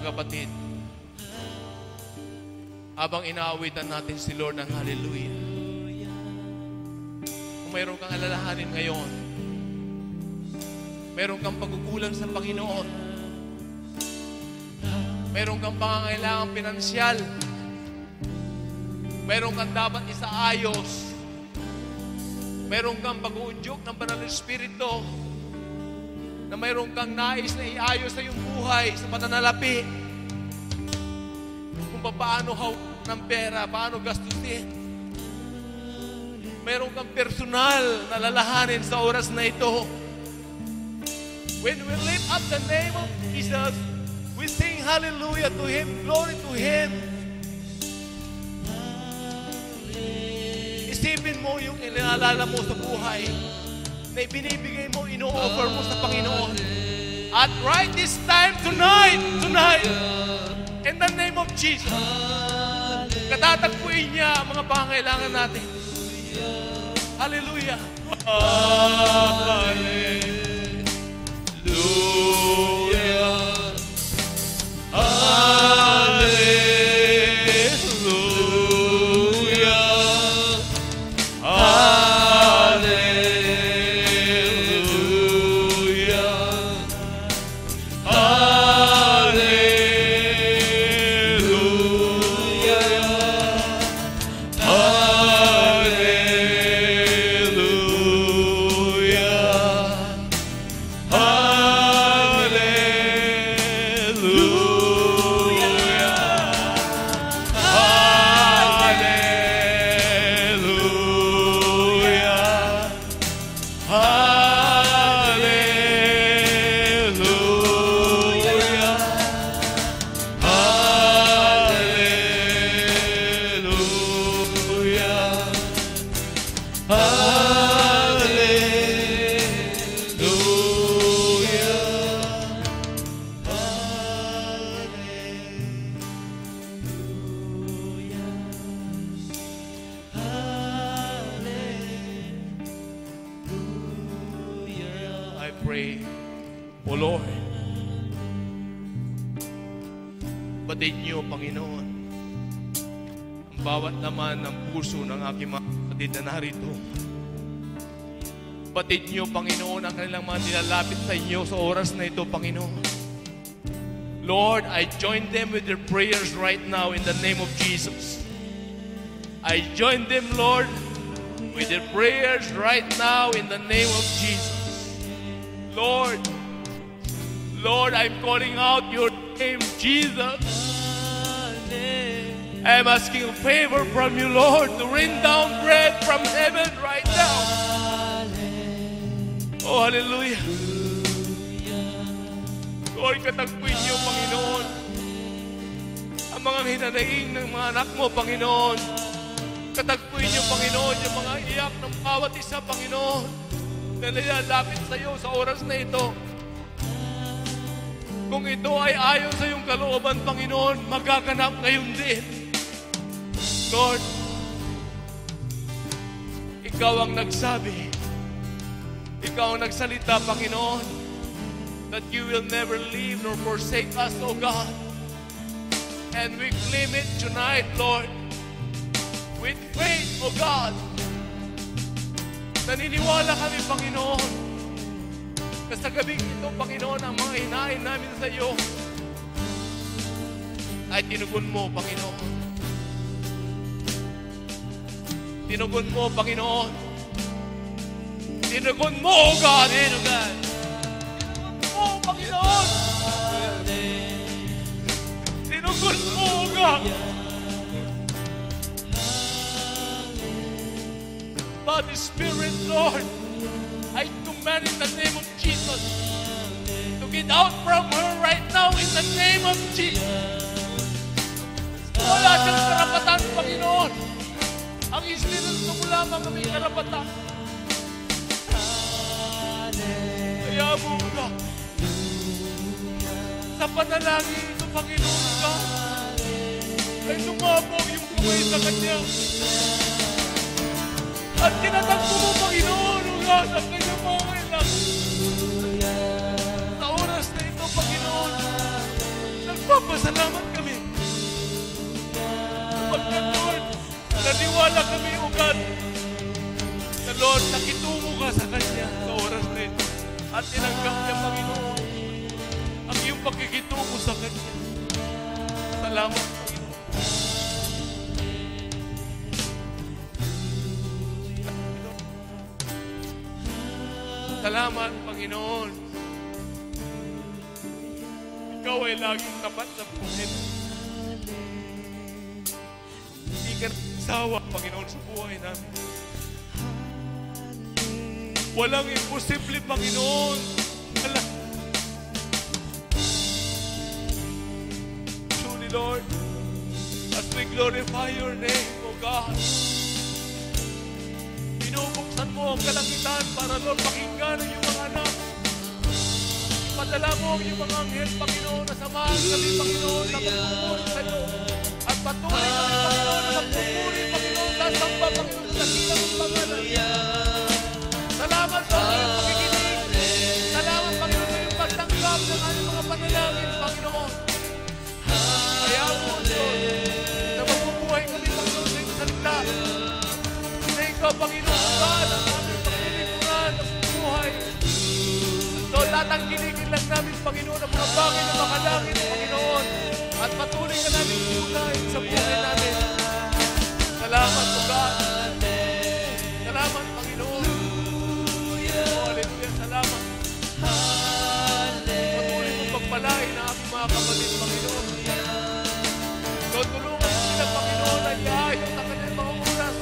Kapatid, habang inaawitan natin si Lord ng hallelujah, kung mayroon kang alalahanin ngayon, mayroon kang pagkukulang sa Panginoon, Meron kang pangangailangan pinansyal. Meron kang dapat isaayos. Meron kang pag-uudyok ng Banal na Espiritu. Na meron kang nais na iayos sa iyong buhay sa pananalapi. Kung paano hawak ng pera, paano gastusin. Meron kang personal na lalahanin sa oras na ito. When we lift up the name of Jesus, we sing hallelujah to Him, glory to Him. Isipin mo yung inaalala mo sa buhay na ibinibigay mo, ino-offer mo sa Panginoon. At right this time, tonight, in the name of Jesus, katatagpuin niya ang mga pangailangan natin. Hallelujah. Hallelujah. Pray, O Lord, batid niyo, Panginoon, ang bawat laman ng puso ng aking mga kapatid na narito. Batid niyo, Panginoon, ang kanilang mga nilalapit sa inyo sa oras na ito, Panginoon. Lord, I join them with their prayers right now in the name of Jesus. I join them, Lord, with their prayers right now in the name of Jesus. Lord, I'm calling out your name, Jesus. I'm asking a favor from you, Lord, to rain down bread from heaven right now. Oh, hallelujah. Lord, katagpuin niyo, Panginoon, ang mga hinanaing ng mga anak mo, Panginoon. Katagpuin niyo, Panginoon, yung mga iyak ng bawat isa, Panginoon, na nilalapit sa iyo sa oras na ito. Kung ito ay ayon sa iyong kalooban, Panginoon, magaganap ngayon din. Lord, ikaw ang nagsabi, ikaw ang nagsalita, Panginoon, that you will never leave nor forsake us, O God. And we claim it tonight, Lord, with faith, O God. Naniniwala kami, Panginoon, na sa gabing ito, Panginoon, ang mga hinain namin sa iyo ay tinugon mo, Panginoon. Tinugon mo, Panginoon. Tinugon mo, O God. Tinugon mo, Panginoon. Tinugon mo, O God. Body, Spirit, Lord, I command in the name of Jesus to get out from her right now in the name of Jesus. Wala siyang karapatan, Panginoon. Ang Espiritu mo lamang kami karapatan. Kaya mo ka sa panalangin ito, Panginoon ka, ay sumabog yung kamay sa Kanya. At tinatagpo mo, Panginoon, o God, ang kanyang mga kailangan. Sa oras na ito, Panginoon, nagpapasalamat kami. Sapagkat, Lord, naniwala kami, O God, na Lord, nakitungo ka sa Kanya sa oras na ito. At tinanggap niya, Panginoon, ang iyong pakikitungo sa Kanya. Salamat, Panginoon. Salamat, Panginoon. Ikaw ay laging tapat sa buhay. Hindi ka nagsawa, Panginoon, sa buhay namin. Walang imposible, Panginoon. Truly, Lord, as we glorify your name, O God, binubuksan mo ang kalangitan para, Lord, pakinggan ang iyong mga anak. Padala mo ang iyong mga anghel, Panginoon, na samahan kami, Panginoon, na magpupuri sa iyo. At patuloy kami, Panginoon, na magpupuri, Panginoon, sasamba, Panginoon, sa dakilang pangalan. Salamat, Panginoon, pakikinig. Salamat, Panginoon, sa iyong pagtanggap ng aming mga panalangin, Panginoon. Kaya mo, Lord, na magbubuhay kami, Panginoon, sa iyong salita. Na ikaw, Panginoon, God, ang aming pagkilikuran ng buhay. Lord, tatangkilikin lang namin, Panginoon, ang mga bagay na makalangin, Panginoon. At patuloy ka namin iunahin sa buhay namin. Salamat, O God. Salamat, Panginoon. Oh, hallelujah, salamat. Patuloy mong pagpalain ang aking mga kapatid, Panginoon. Lord, tulungan mo sila, Panginoon, na iayos ang kanilang mga oras.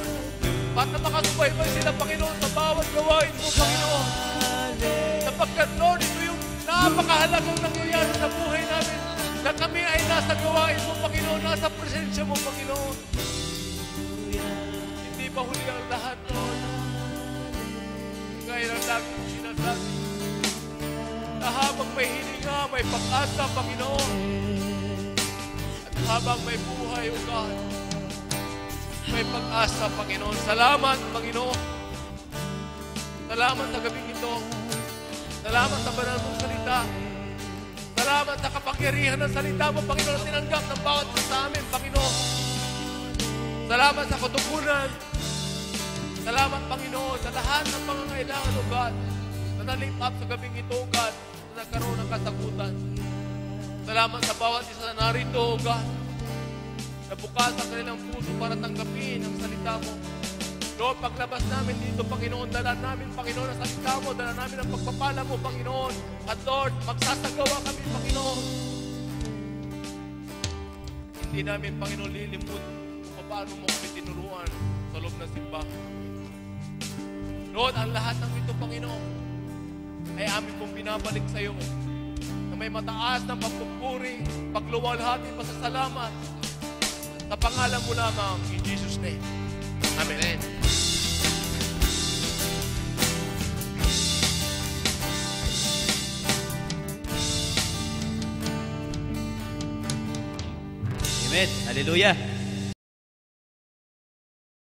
Para makasubaybay sila, Panginoon, sa bawat gawain mo, Panginoon. Sapagkat, Lord, ito yung napakahalagang nangyayari sa buhay namin na kami ay nasa gawain mo, Panginoon, nasa presensya mo, Panginoon. Hindi pa huli ang lahat, Lord. Gaya ng lagi mong sinasabi na habang may hininga, may pag-asa, Panginoon. At habang may buhay, O God, may pag-asa, Panginoon. Salamat, Panginoon. Salamat sa gabing ito. Salamat sa banal mong salita. Salamat sa kapangyarihan ng salita mo, Panginoon, na tinanggap ng bawat isa sa amin, Panginoon. Salamat sa katugunan. Salamat, Panginoon, sa lahat ng pangangailangan, O God, na na-lift up sa gabing ito, O God, na nagkaroon ng kasagutan. Salamat sa bawat isa na narito, O God, na bukas ang kanilang puso para tanggapin ang salita mo. Lord, paglabas namin dito, Panginoon, dala namin, Panginoon, ang salita mo, dala namin ang pagpapala mo, Panginoon. At Lord, magsasagawa kami, Panginoon. Hindi namin, Panginoon, lilimut kung paano mo kami tinuruan sa loob ng simbahan. Lord, ang lahat ng ito, Panginoon, ay amin pong binabalik sa iyo na may mataas na pagpupuri, pagluwalhati, pasasalamat sa pangalan mo lamang, in Jesus' name. Amen. Amen. Hallelujah.